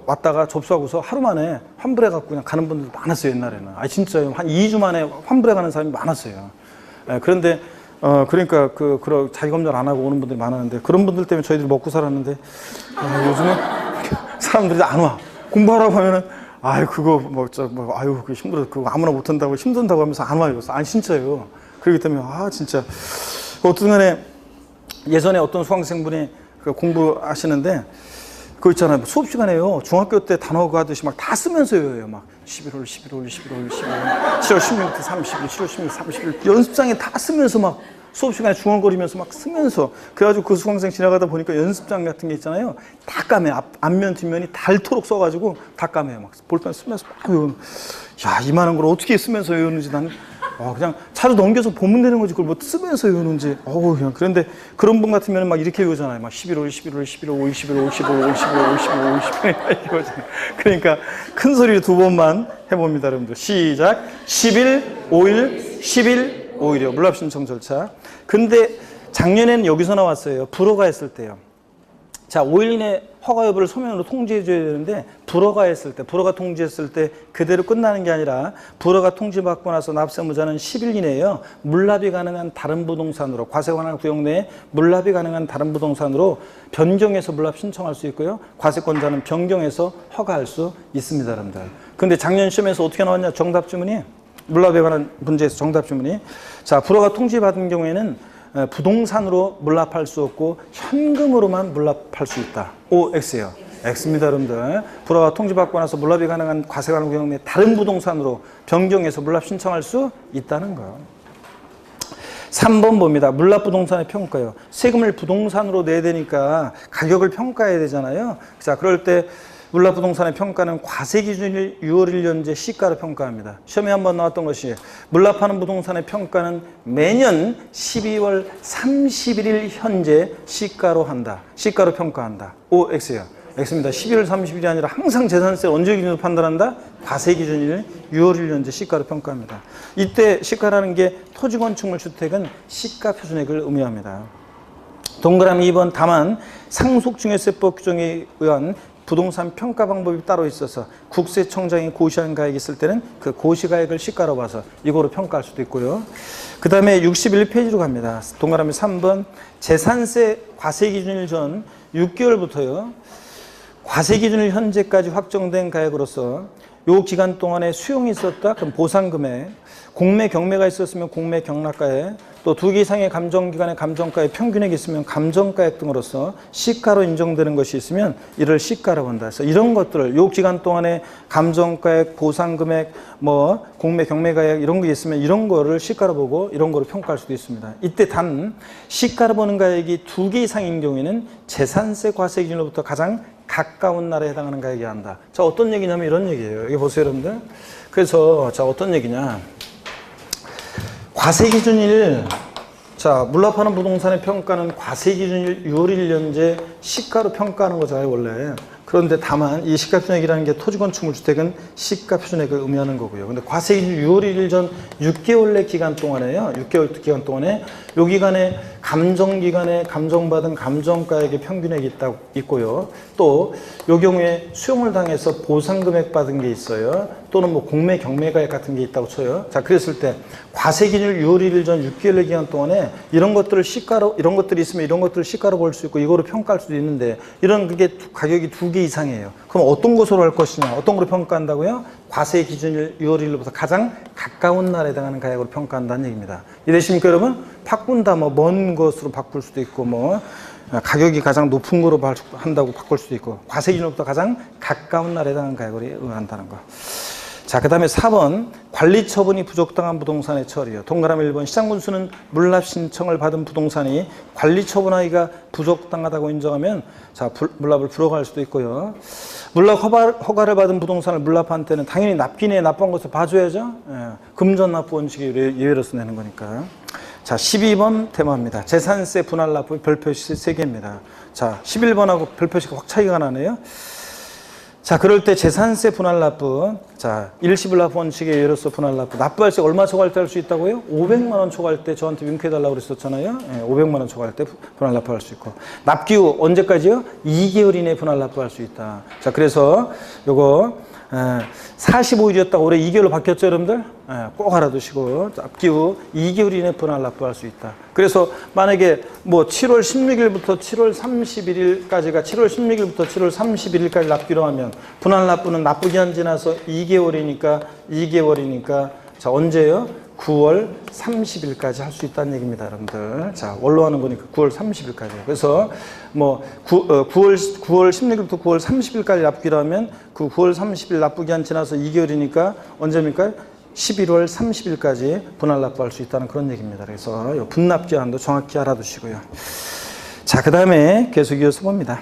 왔다가 접수하고서 하루 만에 환불해 갖고 그냥 가는 분들도 많았어요, 옛날에는. 진짜요. 한 2주 만에 환불해 가는 사람이 많았어요. 그런데, 그러니까 자기 검열 안 하고 오는 분들이 많았는데 그런 분들 때문에 저희들이 먹고 살았는데, 요즘은 사람들이 안 와. 공부하라고 하면은, 그거 힘들어. 그거 아무나 못한다고 힘든다고 하면서 안 와요. 진짜요. 그렇기 때문에, 진짜. 어떤 간에 예전에 어떤 수강생분이 공부하시는데, 그거 있잖아요. 수업 시간에요. 중학교 때 단어 하듯이 다 쓰면서 외워요. 11월, 11월, 11월, 11월, 7월 16일, 30일, 7월 16일, 30일. 연습장에 다 쓰면서 수업 시간에 중얼거리면서 막 쓰면서 그래가지고 그 수강생 지나가다 보니까 연습장 같은 게 있잖아요. 다 까매. 앞면 뒷면이 닳도록 써가지고 다 까매요. 막 볼펜 쓰면서 막 외우는. 야, 이만한 걸 어떻게 쓰면서 외우는지 나는 그냥 차로 넘겨서 보면 되는 거지 그걸 뭐 쓰면서 외우는지 그냥. 그런데 그런 분 같으면 막 이렇게 외우잖아요. 막 11월 11월 11월 5 11월 55 55 55 55 55 그러니까 큰 소리로 두 번만 해봅니다. 여러분들 시작. 10일 5일 10일 5일이요. 물납 신청 절차. 근데 작년에는 여기서 나왔어요. 불허가 했을 때요. 자, 5일 이내 허가 여부를 서면으로 통지해 줘야 되는데 불허가 했을 때, 불허가 통지했을 때 그대로 끝나는 게 아니라 불허가 통지받고 나서 납세무자는 10일 이내에요. 물납이 가능한 다른 부동산으로, 과세 관할 구역 내에 물납이 가능한 다른 부동산으로 변경해서 물납 신청할 수 있고요. 과세권자는 변경해서 허가할 수 있습니다, 여러분들. 근데 작년 시험에서 어떻게 나왔냐? 정답 주문이 물납에 관한 문제에서 정답 주문이 자, 불허가 통지받은 경우에는 부동산으로 물납할 수 없고 현금으로만 물납할 수 있다. O, X예요. X입니다, 여러분들. 불허가 통지받고 나서 물납이 가능한 과세 관할 구역 내 다른 부동산으로 변경해서 물납 신청할 수 있다는 거예요. 3번 봅니다. 물납 부동산의 평가요. 세금을 부동산으로 내야 되니까 가격을 평가해야 되잖아요. 자, 그럴 때 물납 부동산의 평가는 과세 기준일 6월 1일 현재 시가로 평가합니다. 시험에 한번 나왔던 것이 물납하는 부동산의 평가는 매년 12월 31일 현재 시가로 한다. 시가로 평가한다. O, X예요. X입니다. 12월 30일이 아니라 항상 재산세 언제 기준으로 판단한다? 과세 기준일 6월 1일 현재 시가로 평가합니다. 이때 시가라는 게 토지 건축물 주택은 시가 표준액을 의미합니다. 동그라미 2번 다만 상속증여세법 규정에 의한 부동산 평가 방법이 따로 있어서 국세청장이 고시한 가액이 있을 때는 그 고시가액을 시가로 봐서 이거로 평가할 수도 있고요. 그 다음에 61페이지로 갑니다. 동그라미 3번 재산세 과세기준일 전 6개월부터요. 과세기준일 현재까지 확정된 가액으로서 요 기간 동안에 수용이 있었다? 그럼 보상금액, 공매 경매가 있었으면 공매 경락가액, 또 2개 이상의 감정기간의 감정가액 평균액이 있으면 감정가액 등으로서 시가로 인정되는 것이 있으면 이를 시가라고 한다. 그래서 이런 것들을 요 기간 동안에 감정가액, 보상금액, 뭐 공매 경매가액 이런 게 있으면 이런 거를 시가로 보고 이런 거로 평가할 수도 있습니다. 이때 단 시가로 보는 가액이 2개 이상인 경우에는 재산세 과세 기준으로부터 가장 가까운 날에 해당하는 가액이 한다. 자, 어떤 얘기냐면 이런 얘기예요. 여기 보세요, 여러분들. 그래서 자, 어떤 얘기냐? 과세기준일, 자, 물납하는 부동산의 평가는 과세기준일 6월 1일 현재 시가로 평가하는 거잖아요, 원래. 그런데 다만 이 시가표준액이라는 게 토지건축물 주택은 시가표준액을 의미하는 거고요. 근데 과세기준 6월 1일 전 6개월 내 기간 동안에요. 6개월 기간 동안에 요 기간에 감정기간에 감정받은 감정가액의 평균액이 있고요. 또 요 경우에 수용을 당해서 보상금액 받은 게 있어요. 또는 뭐 공매 경매가액 같은 게 있다고 쳐요. 자, 그랬을 때 과세기준 6월 1일 전 6개월 내 기간 동안에 이런 것들을 시가로, 이런 것들이 있으면 이런 것들을 시가로 볼 수 있고 이거로 평가할 수도 있는데 이런 그게 가격이 2개 이상이에요. 그럼 어떤 것으로 할 것이냐? 어떤 걸로 평가한다고요? 과세 기준일 6월 1일부터 가장 가까운 날에 해당하는 가액으로 평가한다는 얘기입니다. 이해되십니까, 여러분? 바꾼다, 뭐, 먼 것으로 바꿀 수도 있고, 뭐, 가격이 가장 높은 거로 한다고 바꿀 수도 있고, 과세 기준으로부터 가장 가까운 날에 해당하는 가액으로 의한다는 거. 자, 그 다음에 4번 관리 처분이 부족당한 부동산의 처리요. 동그라미 1번 시장군수는 물납 신청을 받은 부동산이 관리 처분하기가 부족당하다고 인정하면 자, 물납을 불허할 수도 있고요. 물납 허가를 받은 부동산을 물납한 때는 당연히 납기내에 납부한 것을 봐줘야죠. 예, 금전 납부 원칙이 예외로서 내는 거니까. 자, 12번 테마입니다. 재산세 분할 납부 별표시 3개입니다. 자, 11번하고 별표시가 확 차이가 나네요. 자, 그럴 때 재산세 분할 납부, 자, 일시불 납부 원칙의 예외로서 분할 납부, 납부할 때 얼마 초과할 때 할 수 있다고요? 500만 원 초과할 때 저한테 윙크해달라고 그랬었잖아요. 예, 500만 원 초과할 때 분할 납부할 수 있고. 납기후 언제까지요? 2개월 이내에 분할 납부할 수 있다. 자, 그래서 요거 45일이었다가 올해 2개월로 바뀌었죠, 여러분들? 꼭 알아두시고 납기후 2개월 이내 분할 납부할 수 있다. 그래서 만약에 뭐 7월 16일부터 7월 31일까지가 7월 16일부터 7월 31일까지 납기로 하면 분할 납부는 납부기한 지나서 2개월이니까 자, 언제요? 9월 30일까지 할 수 있다는 얘기입니다, 여러분들. 자, 원로 하는 거니까 9월 30일까지요. 그래서 뭐 9월 16일부터 9월 30일까지 납기로 하면 그 9월 30일 납부기한 지나서 2개월이니까 언제입니까? 11월 30일까지 분할 납부할 수 있다는 그런 얘기입니다. 그래서 이 분납 기한도 정확히 알아두시고요. 자, 그 다음에 계속 이어서 봅니다.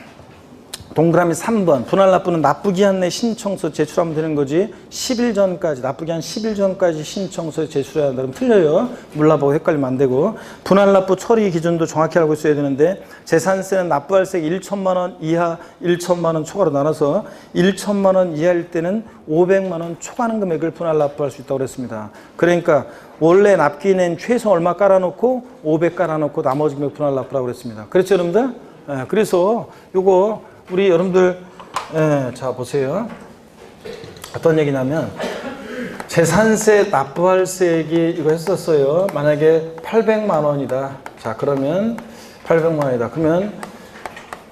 동그라미 3번 분할 납부는 납부기한 내 신청서 제출하면 되는 거지 10일 전까지 납부기한 10일 전까지 신청서 제출해야 한다. 그럼 틀려요. 물납하고 헷갈리면 안 되고 분할 납부 처리 기준도 정확히 알고 있어야 되는데 재산세는 납부할세 1천만 원 이하 1천만 원 초과로 나눠서 1천만 원 이하일 때는 500만 원 초과하는 금액을 분할 납부할 수 있다고 그랬습니다. 그러니까 원래 납기낸 최소 얼마 깔아놓고 500 깔아놓고 나머지 금액 분할 납부라고 그랬습니다. 그렇죠 여러분들? 그래서 요거 우리 여러분들 자 보세요. 어떤 얘기냐면 재산세 납부할세액이 이거 했었어요. 만약에 800만 원이다. 자 그러면 800만 원이다. 그러면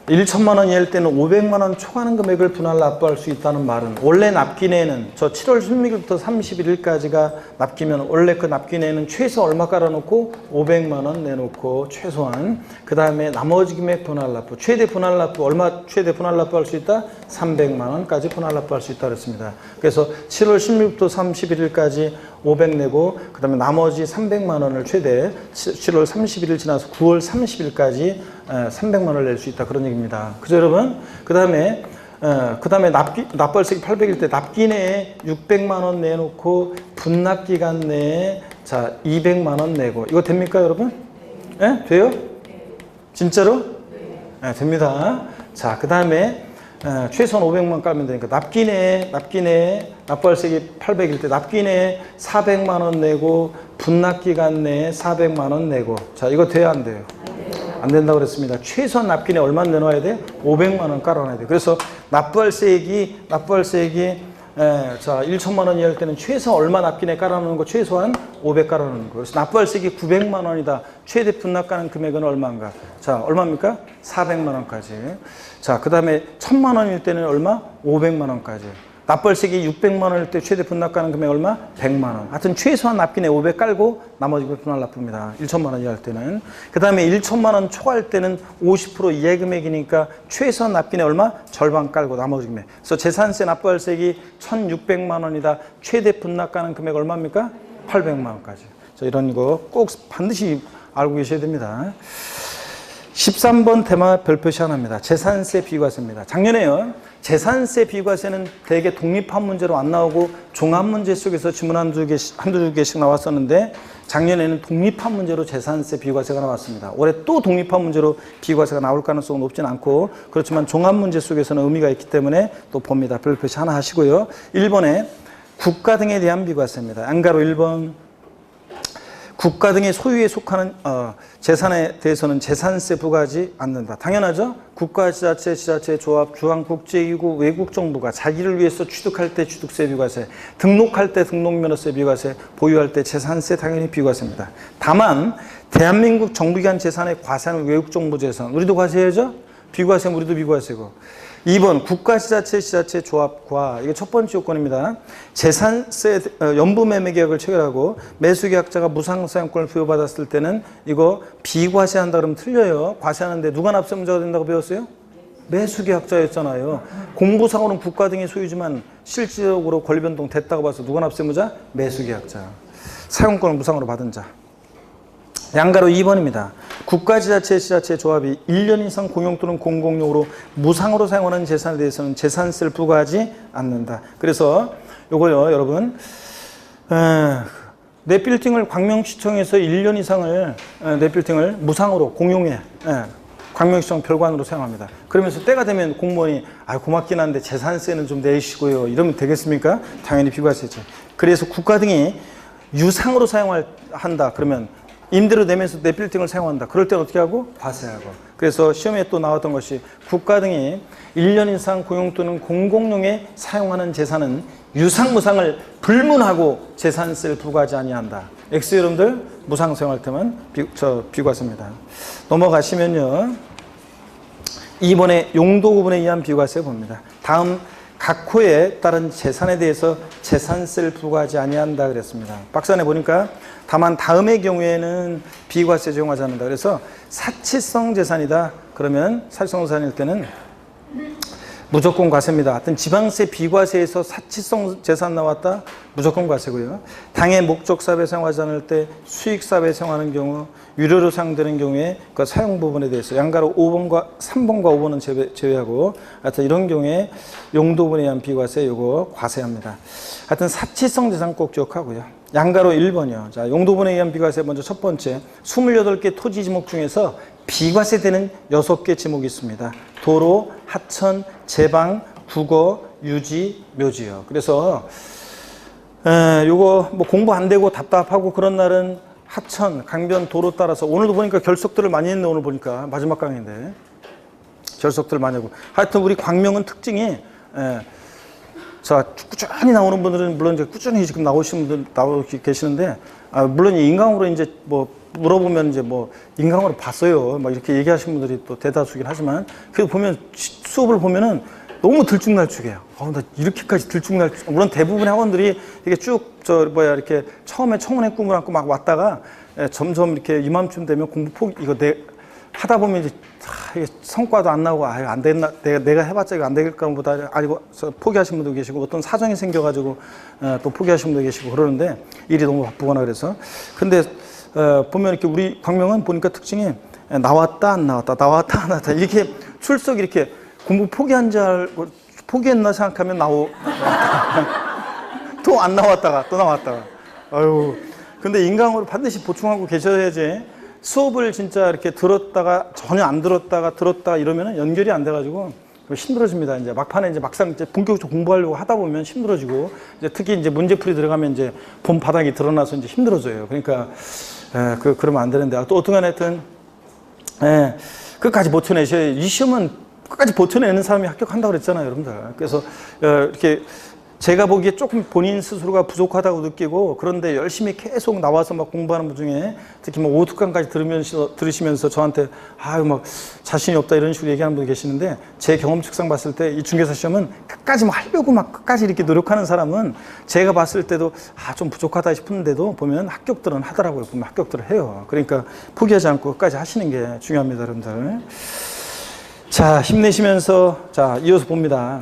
1천만 원 이하일 때는 500만 원 초과하는 금액을 분할 납부할 수 있다는 말은 원래 납기내는 저 7월 16일부터 31일까지가 납기면 원래 그 납기내는 최소 얼마 깔아놓고 500만 원 내놓고 최소한 그 다음에 나머지 금액 분할 납부 최대 분할 납부 얼마 최대 분할 납부할 수 있다? 300만 원까지 분할 납부할 수 있다 그랬습니다. 그래서 7월 16일부터 31일까지 500 내고 그 다음에 나머지 300만 원을 최대 7월 31일 지나서 9월 30일까지 300만 원을 낼 수 있다 그런 얘기입니다. 그죠 여러분? 그 다음에 납부할세기 800일 때 납기 내에 600만 원 내놓고 분납 기간 내에 자 200만 원 내고 이거 됩니까 여러분? 예? 돼요? 진짜로? 네, 됩니다. 자, 그 다음에 최소한 500만 깔면 되니까 납기 내에 납부할세기 800일 때 납기 내에 400만 원 내고 분납 기간 내에 400만 원 내고 자 이거 돼야 안 돼요? 안 된다고 그랬습니다. 최소한 납기 내에 얼마 내놓아야 돼? 500만 원 깔아놔야 돼. 그래서 납부할세액이 자 1천만 원 이하일 때는 최소 얼마 납기 내에 깔아놓는 거 최소한 500 깔아놓는 거. 그래서 납부할세액이 900만 원이다. 최대 분납 가능 금액은 얼마인가? 자 얼마입니까? 400만 원까지. 자 그 다음에 1000만 원일 때는 얼마? 500만 원까지. 납부할세액이 600만 원일 때 최대 분납 가능 금액 얼마? 100만 원. 하여튼 최소한 납기 내 500 깔고 나머지 분할 납부입니다. 1천만 원 이하일 때는. 그 다음에 1천만 원 초과할 때는 50% 이하 금액이니까 최소한 납기 내 얼마? 절반 깔고 나머지 금액. 그래서 재산세 납부할세액이 1,600만 원이다. 최대 분납 가능 금액 얼마입니까? 800만 원까지. 자, 이런 거 꼭 반드시 알고 계셔야 됩니다. 13번 테마 별표시 하나입니다. 재산세 비과세입니다. 작년에요. 재산세 비과세는 대개 독립한 문제로 안 나오고 종합 문제 속에서 지문 한두 개씩 나왔었는데 작년에는 독립한 문제로 재산세 비과세가 나왔습니다. 올해 또 독립한 문제로 비과세가 나올 가능성은 높진 않고 그렇지만 종합 문제 속에서는 의미가 있기 때문에 또 봅니다. 별표시 하나 하시고요. 1번에 국가 등에 대한 비과세입니다. 안가로 1번 국가 등의 소유에 속하는 재산에 대해서는 재산세 부과하지 않는다. 당연하죠. 국가, 지자체, 조합, 주한, 국제기구, 외국 정부가 자기를 위해서 취득할 때 취득세 비과세, 등록할 때 등록면허세 비과세, 보유할 때 재산세 당연히 비과세입니다. 다만 대한민국 정부기관 재산에 과세하는 외국 정부 재산 우리도 과세해야죠. 비과세면 우리도 비과세고. 2번 국가, 지자체, 조합과 이게 첫 번째 요건입니다. 재산세 연부매매 계약을 체결하고 매수계약자가 무상사용권을 부여받았을 때는 이거 비과세한다 그러면 틀려요. 과세하는데 누가 납세문자가 된다고 배웠어요? 매수계약자였잖아요. 공부상으로는 국가 등의 소유지만 실질적으로 권리변동 됐다고 봐서 누가 납세문자? 매수계약자. 사용권을 무상으로 받은 자. 양가로 2번입니다. 국가, 지자체, 조합이 1년 이상 공용 또는 공공용으로 무상으로 사용하는 재산에 대해서는 재산세를 부과하지 않는다. 그래서 요거요, 여러분. 내 빌딩을 광명시청에서 1년 이상을 내 빌딩을 무상으로 공용해. 광명시청 별관으로 사용합니다. 그러면서 때가 되면 공무원이 고맙긴 한데 재산세는 좀 내시고요. 이러면 되겠습니까? 당연히 비과세죠. 그래서 국가 등이 유상으로 사용한다. 그러면 임대료 내면서 내 빌딩을 사용한다. 그럴 때는 어떻게 하고? 과세하고. 그래서 시험에 또 나왔던 것이 국가 등이 1년 이상 공용 또는 공공용에 사용하는 재산은 유상, 무상을 불문하고 재산세를 부과하지 아니한다. X 여러분들 무상 사용할 때만 비과세입니다. 넘어가시면요. 2번에 용도 구분에 의한 비과세 봅니다. 다음 각 호에 따른 재산에 대해서 재산세를 부과하지 아니한다 그랬습니다. 박스 안에 보니까 다만 다음의 경우에는 비과세 적용하지 않는다. 그래서 사치성 재산이다. 그러면 사치성 재산일 때는 무조건 과세입니다. 하여튼 지방세 비과세에서 사치성 재산 나왔다? 무조건 과세고요. 당의 목적사 배상하지 않을 때 수익사 배상하는 경우 유료로 사용되는 경우에 그 사용 부분에 대해서 양가로 5번과 3번과 5번은 제외하고 하여튼 이런 경우에 용도분에 의한 비과세 요거 과세합니다. 하여튼 사치성 재산 꼭 기억하고요. 양가로 1번이요. 자, 용도분에 의한 비과세 먼저 첫 번째 28개 토지 지목 중에서 비과세되는 6개 지목이 있습니다. 도로, 하천, 제방, 국어, 유지, 묘지요. 그래서 요거 뭐 공부 안 되고 답답하고 그런 날은 하천, 강변, 도로 따라서 오늘도 보니까 결석들을 많이 했네. 오늘 보니까 마지막 강의인데 결석들 많이 하고 하여튼 우리 광명은 특징이 자 꾸준히 나오는 분들은 물론 이제 꾸준히 지금 나오시는 분들 나오고 계시는데 물론 인강으로 이제 뭐 물어보면 이제 뭐 인강으로 봤어요 막 이렇게 얘기하시는 분들이 또 대다수긴 하지만 그래도 보면 수업을 보면은 너무 들쭉날쭉해요. 나 이렇게까지 들쭉날쭉. 물론 대부분의 학원들이 이게 쭉 이렇게 처음에 청운의 꿈을 안고 막 왔다가 점점 이렇게 이맘쯤 되면 공부 포기 이거 하다 보면 이제 이게 성과도 안 나오고 안 됐나 내가 해봤자 이거 안 될까 보다 아니고 포기하신 분도 계시고 어떤 사정이 생겨가지고 또 포기하신 분도 계시고 그러는데 일이 너무 바쁘거나 그래서 근데 보면 이렇게 우리 광명은 보니까 특징이 나왔다 안 나왔다 나왔다 안 나왔다 이렇게 출석 이렇게 공부 포기한 줄 알고 포기했나 생각하면 또 안 나왔다가 또 나왔다가 아유 근데 인강으로 반드시 보충하고 계셔야지 수업을 진짜 이렇게 들었다가 전혀 안 들었다가 이러면은 연결이 안 돼가지고 힘들어집니다. 이제 막판에 이제 막상 이제 본격적으로 공부하려고 하다 보면 힘들어지고 이제 특히 이제 문제풀이 들어가면 이제 본 바닥이 드러나서 이제 힘들어져요. 그러니까 그러면 안 되는데 또 어떻게 하여튼 끝까지 버텨내셔야 이 시험은 끝까지 버텨내는 사람이 합격한다고 그랬잖아요, 여러분들. 그래서 이렇게 제가 보기에 조금 본인 스스로가 부족하다고 느끼고 그런데 열심히 계속 나와서 막 공부하는 분 중에 특히 뭐 오특강까지 들으시면서 저한테 아유 막 자신이 없다 이런 식으로 얘기하는 분이 계시는데 제 경험 측상 봤을 때 이 중개사 시험은 끝까지 막 하려고 막 끝까지 이렇게 노력하는 사람은 제가 봤을 때도 좀 부족하다 싶은데도 보면 합격들은 하더라고요. 보면 합격들을 해요. 그러니까 포기하지 않고 끝까지 하시는 게 중요합니다, 여러분들. 자, 힘내시면서 자 이어서 봅니다.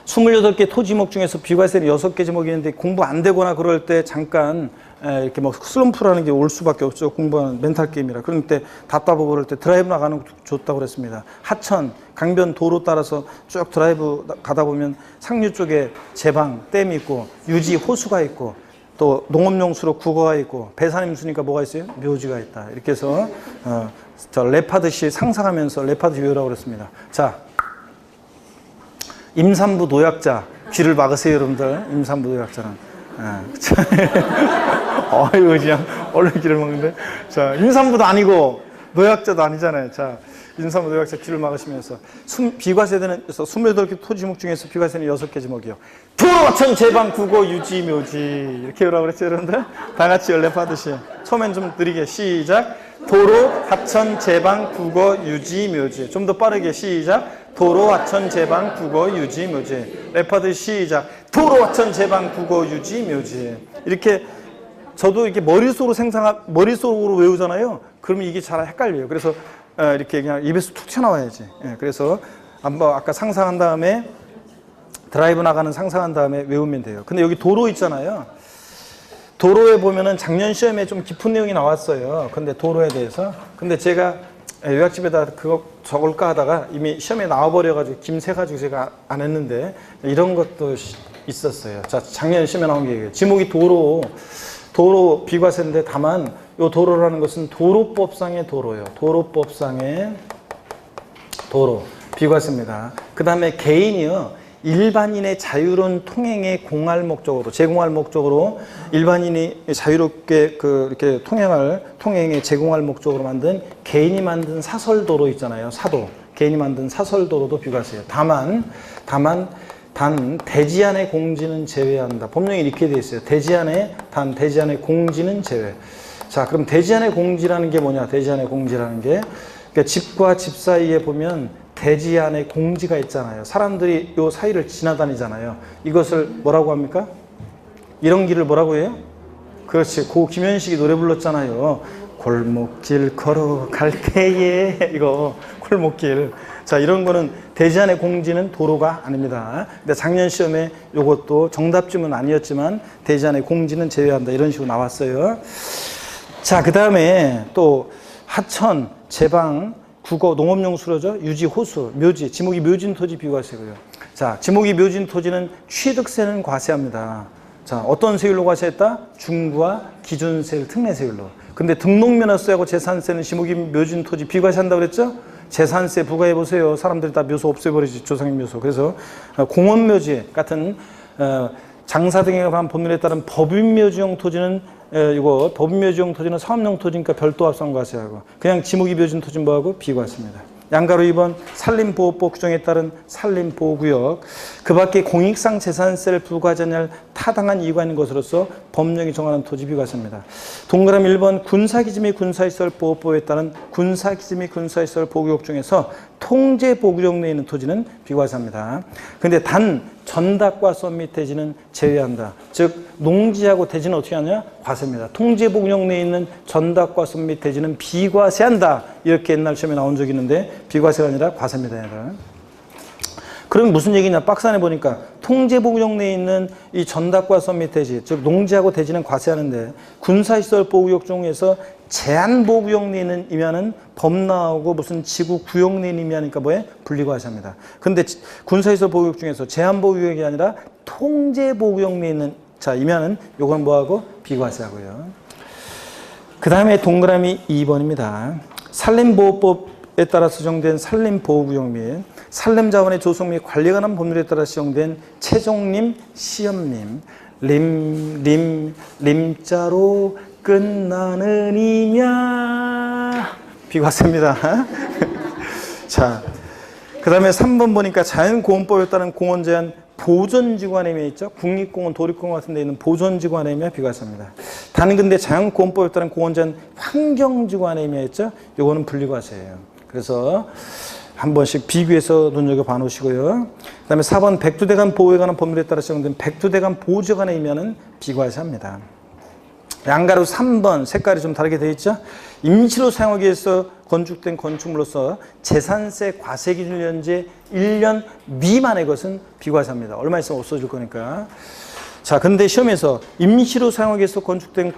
28개 토지목 중에서 비과세는 6개 지목이 있는데 공부 안 되거나 그럴 때 잠깐 이렇게 뭐 슬럼프라는 게 올 수밖에 없죠. 공부하는 멘탈 게임이라. 그럴 때 답답하고 그럴 때 드라이브 나가는 거 좋다고 그랬습니다. 하천, 강변, 도로 따라서 쭉 드라이브 가다 보면 상류 쪽에 제방, 댐이 있고 유지, 호수가 있고 또 농업용수로 국어가 있고 배산임수니까 뭐가 있어요? 묘지가 있다. 이렇게 해서 랩하듯이 상상하면서 랩하듯이 외우라고 그랬습니다. 자, 임산부 노약자 귀를 막으세요, 여러분들. 임산부 노약자는. 어이구 그냥 얼른 귀를 막는데. 자, 임산부도 아니고 노약자도 아니잖아요. 자, 임산부 노약자 귀를 막으시면서 비과세되는 28개 토지목 중에서 비과세는 6개 지목이요. 도로, 하천, 제방, 국어, 유지, 묘지 이렇게 외우라고 그랬죠, 여러분들. 다 같이 랩하듯이 처음엔 좀 느리게 시작. 도로, 하천, 제방, 국어, 유지, 묘지. 좀 더 빠르게 시작. 도로, 하천, 제방, 국어, 유지, 묘지. 랩하듯이 시작. 도로, 하천, 제방, 국어, 유지, 묘지. 이렇게 저도 이렇게 머릿속으로 외우잖아요. 그러면 이게 잘 헷갈려요. 그래서 이렇게 그냥 입에서 툭 튀어나와야지. 그래서 한번 아까 상상한 다음에 드라이브 나가는 상상한 다음에 외우면 돼요. 근데 여기 도로 있잖아요. 도로에 보면은 작년 시험에 좀 깊은 내용이 나왔어요. 근데 도로에 대해서. 근데 제가 요약집에다 그거 적을까 하다가 이미 시험에 나와버려가지고 김새가지고 제가 안 했는데 이런 것도 있었어요. 자, 작년 시험에 나온 게 지목이 도로 비과세인데 다만 이 도로라는 것은 도로법상의 도로예요. 도로법상의 도로 비과세입니다. 그 다음에 개인이요. 일반인의 자유로운 통행에 공할 목적으로 제공할 목적으로 일반인이 자유롭게 이렇게 통행에 제공할 목적으로 만든 개인이 만든 사설도로 있잖아요. 사도 개인이 만든 사설도로도 비과세예요. 다만 대지안의 공지는 제외한다. 법령에 이렇게 돼 있어요. 대지안의 공지는 제외. 자, 그럼 대지안의 공지라는 게 뭐냐? 대지안의 공지라는 게 그러니까 집과 집 사이에 보면 대지 안에 공지가 있잖아요. 사람들이 요 사이를 지나다니잖아요. 이것을 뭐라고 합니까? 이런 길을 뭐라고 해요? 그렇지. 고 김현식이 노래 불렀잖아요. 골목길 걸어갈 때에 이거 골목길. 자, 이런 거는 대지안의 공지는 도로가 아닙니다. 근데 작년 시험에 이것도 정답쯤은 아니었지만 대지안의 공지는 제외한다 이런 식으로 나왔어요. 자, 그 다음에 또 하천, 제방, 국어, 농업용 수로죠. 유지, 호수, 묘지, 지목이 묘진 토지 비과세고요. 자, 지목이 묘진 토지는 취득세는 과세합니다. 자, 어떤 세율로 과세했다? 중과 기준세율, 특례세율로. 근데 등록면허세하고 재산세는 지목이 묘진 토지 비과세한다고 그랬죠? 재산세 부과해보세요. 사람들이 다 묘소 없애버리지, 조상의 묘소. 그래서 공원묘지 같은 장사 등에 관한 법률에 따른 법인묘지용 토지는 이거 법인묘지용 토지는 사업용 토지니까 별도 합산과세하고 그냥 지목이 묘진 토지는 뭐하고 비과세입니다. 양가로 2번 산림보호법 규정에 따른 산림보호구역 그 밖에 공익상 재산세를 부과하지 않을 타당한 이유가 있는 것으로서 법령이 정하는 토지 비과세입니다. 동그라미 1번 군사기지 및 군사시설 보호법에 따른 군사기지 및 군사시설 보호구역 중에서 통제보호구역 내에 있는 토지는 비과세합니다. 근데 단 전닭과 썸밋 대지는 제외한다. 즉 농지하고 대지는 어떻게 하냐? 과세입니다. 통제보호구역 내에 있는 전닭과 썸밋 대지는 비과세한다. 이렇게 옛날 시험에 나온 적이 있는데 비과세가 아니라 과세입니다. 얘는. 그럼 무슨 얘기냐? 박스 안에 보니까 통제보호구역 내에 있는 이 전닭과 썸밋 대지, 즉 농지하고 대지는 과세하는데 군사시설 보호구역 중에서 제한보호구역 내에 있는 임야는 범나하고 무슨 지구구역 내에 있는 임야니까 뭐에? 분리과세합니다. 근데 군사시설 보호구역 중에서 제한보호구역이 아니라 통제보호구역 내에 있는 자 임야는 요건 뭐하고? 비과세하고요. 그 다음에 동그라미 2번입니다. 산림보호법에 따라 지정된 산림보호구역 및 산림자원의 조성 및 관리에 관한 법률에 따라 지정된 채종림, 시험림, 림자로 끝나는 임야 비과세입니다. 자, 그 다음에 3번 보니까 자연공원법에 따른 공원 제한 보존지구안에 임야 있죠. 국립공원, 도립공원 같은 데 있는 보존지구안에 임야 비과세입니다. 다른 근데 자연공원법에 따른 공원 제한 환경지구안에 임야 있죠. 요거는 분리과세예요. 그래서 한 번씩 비교해서 눈여겨봐 놓으시고요. 그 다음에 4번 백두대간 보호에 관한 법률에 따라 지정된 백두대간 보호지구안에 임야는 비과세합니다. 양가로 3번 색깔이 좀 다르게 되어 있죠. 임시로 사용하기 위해서 건축된 건축물로서 재산세 과세 기준 연재 1년 미만의 것은 비과세합니다. 얼마 있으면 없어질 거니까. 자, 근데 시험에서 임시로 사용하기 위해서 건축된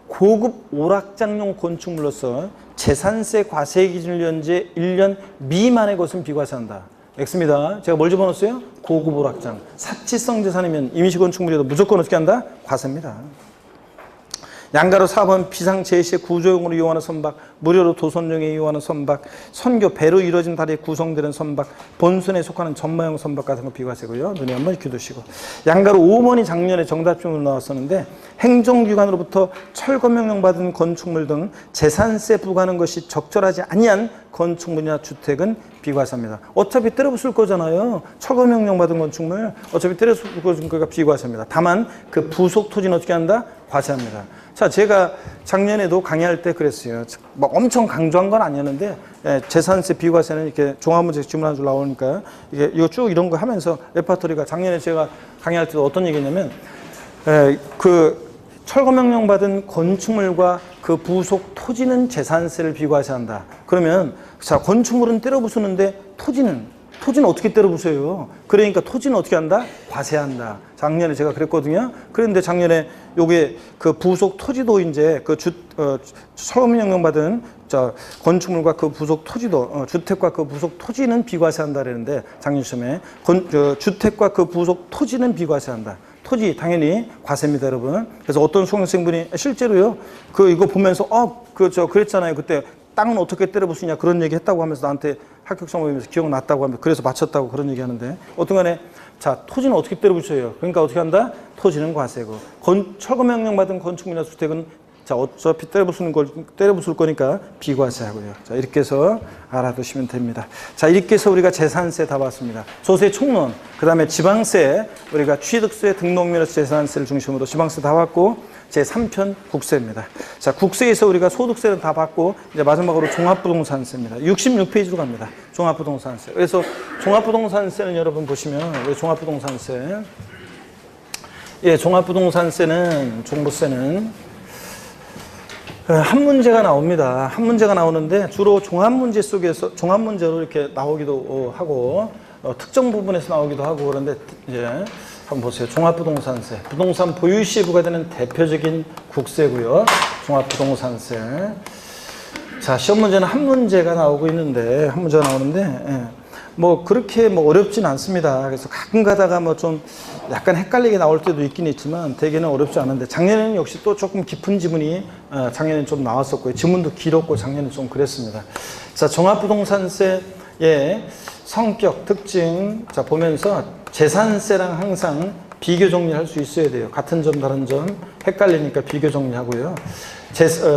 고급 오락장용 건축물로서 재산세 과세 기준 연재 1년 미만의 것은 비과세한다. X입니다. 제가 뭘 집어넣었어요? 고급 오락장. 사치성 재산이면 임시 건축물이라도 무조건 어떻게 한다? 과세입니다. 양가로 4번 비상제시의 구조용으로 이용하는 선박, 무료로 도선용에 이용하는 선박, 선교 배로 이루어진 다리에 구성되는 선박, 본선에 속하는 전마용 선박 같은 거 비과세고요. 눈에 한번 익혀두시고. 양가로 5번이 작년에 정답중으로 나왔었는데 행정기관으로부터 철거명령 받은 건축물 등 재산세 부과하는 것이 적절하지 아니한 건축물이나 주택은 비과세입니다. 어차피 때려부술 거잖아요. 철거명령 받은 건축물 어차피 때려부술 거니까 비과세입니다. 다만 그 부속 토지는 어떻게 한다? 과세합니다. 자, 제가 작년에도 강의할 때 그랬어요. 뭐 엄청 강조한 건 아니었는데 재산세 비과세는 이렇게 종합문제 질문 한 줄 나오니까 이거 쭉 이런 거 하면서 레파토리가 작년에 제가 강의할 때도 어떤 얘기냐면 그 철거명령 받은 건축물과 그 부속 토지는 재산세를 비과세한다. 그러면 자, 건축물은 때려 부수는데 토지는 어떻게 때려 부숴요? 그러니까 토지는 어떻게 한다? 과세한다. 작년에 제가 그랬거든요. 그런데 작년에 요게 그 부속 토지도 이제 그 철거명령 받은 건축물과 그 부속 토지도 주택과 그 부속 토지는 비과세한다 그랬는데 작년 시험에 주택과 그 부속 토지는 비과세한다. 토지 당연히 과세입니다, 여러분. 그래서 어떤 수강생분이 실제로요, 이거 보면서 그랬잖아요. 그때 땅은 어떻게 때려 부수냐 그런 얘기 했다고 하면서 나한테 합격증 보면서 기억났다고 하면서 그래서 맞췄다고 그런 얘기 하는데 어떤간에 자, 토지는 어떻게 때려 부숴요? 그러니까 어떻게 한다? 토지는 과세고 철거명령 받은 건축물이나 주택은 자, 어차피 때려 부술 거니까 비과세하고요. 자, 이렇게 해서 알아두시면 됩니다. 자, 이렇게 해서 우리가 재산세 다 봤습니다. 조세 총론, 그 다음에 지방세, 우리가 취득세, 등록면허세, 재산세를 중심으로 지방세 다 봤고, 제3편 국세입니다. 자, 국세에서 우리가 소득세는 다 봤고, 이제 마지막으로 종합부동산세입니다. 66페이지로 갑니다. 종합부동산세. 그래서 종합부동산세는 여러분 보시면, 종합부동산세. 예, 종합부동산세는, 종부세는, 한 문제가 나옵니다. 한 문제가 나오는데 주로 종합 문제 속에서 종합 문제로 이렇게 나오기도 하고 특정 부분에서 나오기도 하고 그런데 이제 한번 보세요. 종합부동산세. 부동산 보유시에 부과되는 대표적인 국세고요. 종합부동산세. 자, 시험 문제는 한 문제가 나오고 있는데 한 문제가 나오는데 뭐 그렇게 뭐 어렵진 않습니다. 그래서 가끔 가다가 뭐 좀 약간 헷갈리게 나올 때도 있긴 있지만 대개는 어렵지 않은데 작년에는 역시 또 조금 깊은 지문이 작년에는 좀 나왔었고요. 지문도 길었고 작년에 좀 그랬습니다. 자, 종합부동산세의 성격, 특징 자 보면서 재산세랑 항상 비교 정리할 수 있어야 돼요. 같은 점 다른 점 헷갈리니까 비교 정리하고요.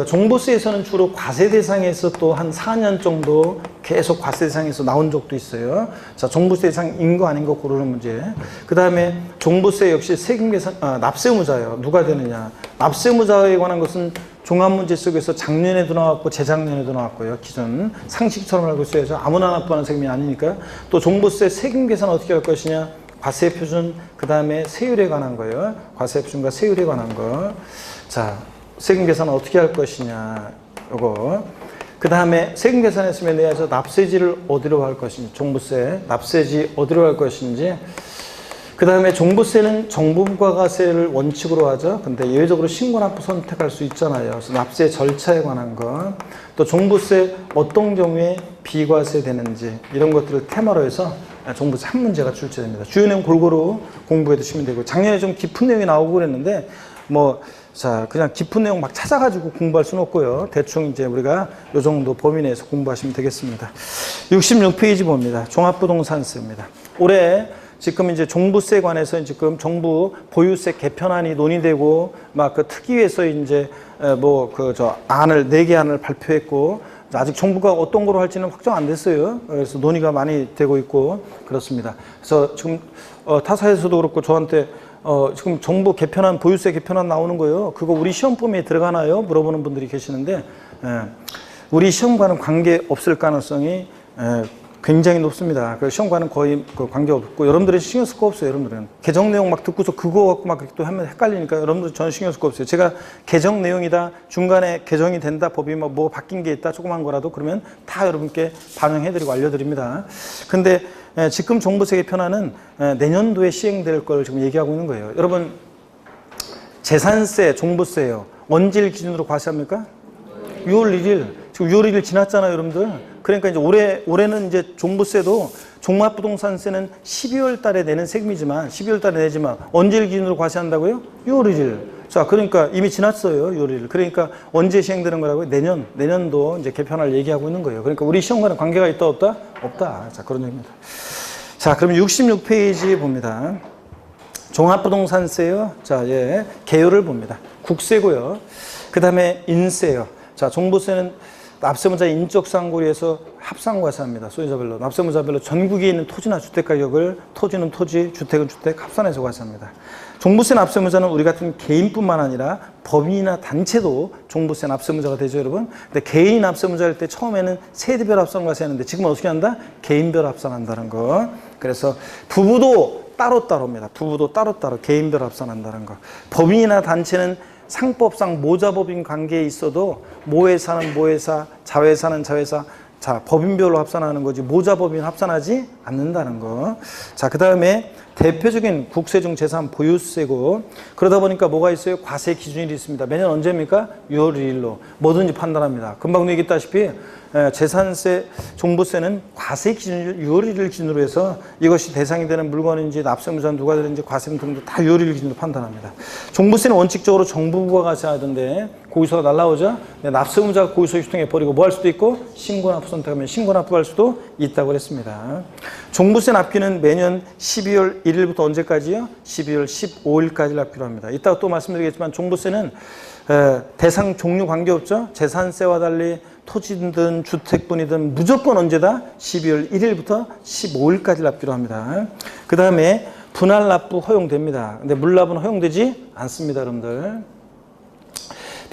종부세에서는 주로 과세 대상에서 또 한 4년 정도 계속 과세 대상에서 나온 적도 있어요. 자, 종부세 대상인 거 아닌 거 고르는 문제. 그 다음에 종부세 역시 세금 계산, 납세무자예요. 누가 되느냐. 납세무자에 관한 것은 종합문제 속에서 작년에도 나왔고 재작년에도 나왔고요. 기존 상식처럼 알고 있어야죠. 아무나 납부하는 세금이 아니니까. 또 종부세 세금 계산 어떻게 할 것이냐. 과세 표준, 그 다음에 세율에 관한 거예요. 과세 표준과 세율에 관한 거. 자, 세금 계산은 어떻게 할 것이냐. 요거. 그 다음에 세금 계산했으면 내야서 납세지를 어디로 할 것인지. 종부세, 납세지 어디로 할 것인지. 그 다음에 종부세는 정부 부가가세를 원칙으로 하죠. 근데 예외적으로 신고납부 선택할 수 있잖아요. 그래서 납세 절차에 관한 거. 또 종부세 어떤 경우에 비과세 되는지 이런 것들을 테마로 해서 종부세 한 문제가 출제됩니다. 주요 내용 골고루 공부해 두시면 되고 작년에 좀 깊은 내용이 나오고 그랬는데 자, 그냥 깊은 내용 막 찾아가지고 공부할 수는 없고요. 대충 이제 우리가 요 정도 범위 내에서 공부하시면 되겠습니다. 66페이지 봅니다. 종합부동산세입니다. 올해 지금 이제 종부세에 관해서 지금 정부 보유세 개편안이 논의되고 막 그 특위에서 이제 안을 4개 안을 발표했고 아직 정부가 어떤 거로 할지는 확정 안 됐어요. 그래서 논의가 많이 되고 있고 그렇습니다. 그래서 지금 타사에서도 그렇고 저한테 지금 정부 개편안 보유세 개편안 나오는 거예요. 그거 우리 시험 범위에 들어가나요? 물어보는 분들이 계시는데 우리 시험과는 관계 없을 가능성이 굉장히 높습니다. 그 시험과는 거의 관계 없고 여러분들은 신경 쓸 거 없어요. 여러분들은 개정 내용 막 듣고서 그거 갖고 막 또 하면 헷갈리니까 여러분들 전혀 신경 쓸 거 없어요. 제가 개정 내용이다 중간에 개정이 된다 법이 뭐 바뀐 게 있다 조그만 거라도 그러면 다 여러분께 반영해드리고 알려드립니다. 근데 지금 종부세 개편안은 내년도에 시행될 걸 지금 얘기하고 있는 거예요. 여러분 재산세 종부세예요. 언제를 기준으로 과세합니까? 6월 1일. 지금 6월 1일 지났잖아요, 여러분들. 그러니까 이제 올해는 이제 종부세도 종합부동산세는 12월 달에 내는 세금이지만 12월 달에 내지만 언제를 기준으로 과세한다고요? 6월 1일. 자, 그러니까 이미 지났어요, 6월 1일. 그러니까 언제 시행되는 거라고요? 내년도 이제 개편을 얘기하고 있는 거예요. 그러니까 우리 시험과는 관계가 있다, 없다? 없다. 자, 그런 얘기입니다. 자, 그럼 66페이지 봅니다. 종합부동산세요. 자, 개요를 봅니다. 국세고요. 그 다음에 인세요. 자, 종부세는 납세무자 인적 상고리에서 합산과세합니다. 소유자별로. 납세무자별로 전국에 있는 토지나 주택 가격을 토지는 토지, 주택은 주택 합산해서 과세합니다. 종부세 납세무자는 우리 같은 개인뿐만 아니라 법인이나 단체도 종부세 납세무자가 되죠, 여러분. 근데 개인 납세무자일 때 처음에는 세대별 합산 과세하는데 지금은 어떻게 한다? 개인별 합산한다는 거. 그래서 부부도 따로따로입니다. 부부도 따로따로 개인별 합산한다는 거. 법인이나 단체는 상법상 모자법인 관계에 있어도 모회사는 모회사, 자회사는 자회사, 자, 법인별로 합산하는 거지 모자법인 합산하지 않는다는 거. 자, 그 다음에 대표적인 국세 중 재산 보유세고 그러다 보니까 뭐가 있어요? 과세 기준일이 있습니다. 매년 언제입니까? 6월 1일로 뭐든지 판단합니다. 금방 얘기했다시피 재산세, 종부세는 과세 기준일 6월 1일 기준으로 해서 이것이 대상이 되는 물건인지 납세무자는 누가 되는지 과세금 등도 다 6월 1일 기준으로 판단합니다. 종부세는 원칙적으로 정부가 과세하던데 고의서가 날라오죠. 납세무자가 고의서 유통해버리고 뭐 할 수도 있고 신고납부 선택하면 신고납부할 수도 있다고 그랬습니다. 종부세 납기는 매년 12월 1일부터 언제까지요? 12월 15일까지 납기로 합니다. 이따가 또 말씀드리겠지만 종부세는 대상 종류 관계없죠. 재산세와 달리 토지든 주택분이든 무조건 언제다? 12월 1일부터 15일까지 납기로 합니다. 그 다음에 분할 납부 허용됩니다. 근데 물납은 허용되지 않습니다, 여러분들.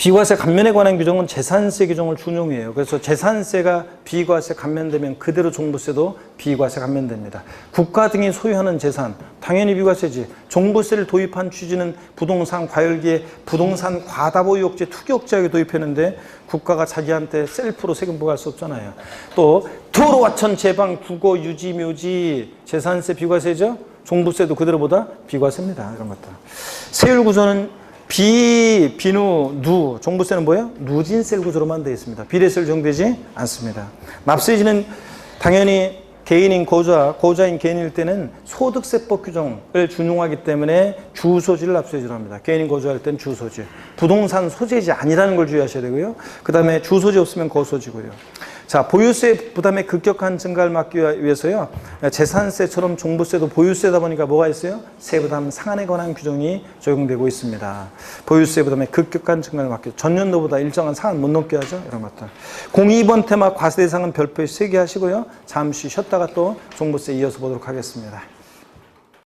비과세 감면에 관한 규정은 재산세 규정을 준용해요. 그래서 재산세가 비과세 감면되면 그대로 종부세도 비과세 감면됩니다. 국가 등이 소유하는 재산, 당연히 비과세지. 종부세를 도입한 취지는 부동산 과열기에 부동산 과다보유 의혹제, 투기 억제하게 도입했는데 국가가 자기한테 셀프로 세금 부과할 수 없잖아요. 또 도로, 하천, 제방, 국어, 유지, 묘지, 재산세 비과세죠. 종부세도 그대로보다 비과세입니다. 이런 것들. 세율 구조는 비누, 누, 종부세는 뭐예요? 누진세 구조로만 되어 있습니다. 비례세율 정되지 않습니다. 납세지는 당연히 개인인 고자인 개인일 때는 소득세법 규정을 준용하기 때문에 주소지를 납세지로 합니다. 개인인 거주할 때는 주소지. 부동산 소재지 아니라는 걸 주의하셔야 되고요. 그 다음에 주소지 없으면 거소지고요. 자, 보유세 부담의 급격한 증가를 막기 위해서요. 재산세처럼 종부세도 보유세다 보니까 뭐가 있어요? 세부담 상한에 관한 규정이 적용되고 있습니다. 보유세 부담의 급격한 증가를 막기, 전년도보다 일정한 상한 못 넘게 하죠. 이런 것들. 02번 테마 과세 대상은 별표에 3개 하시고요. 잠시 쉬었다가 또 종부세 이어서 보도록 하겠습니다.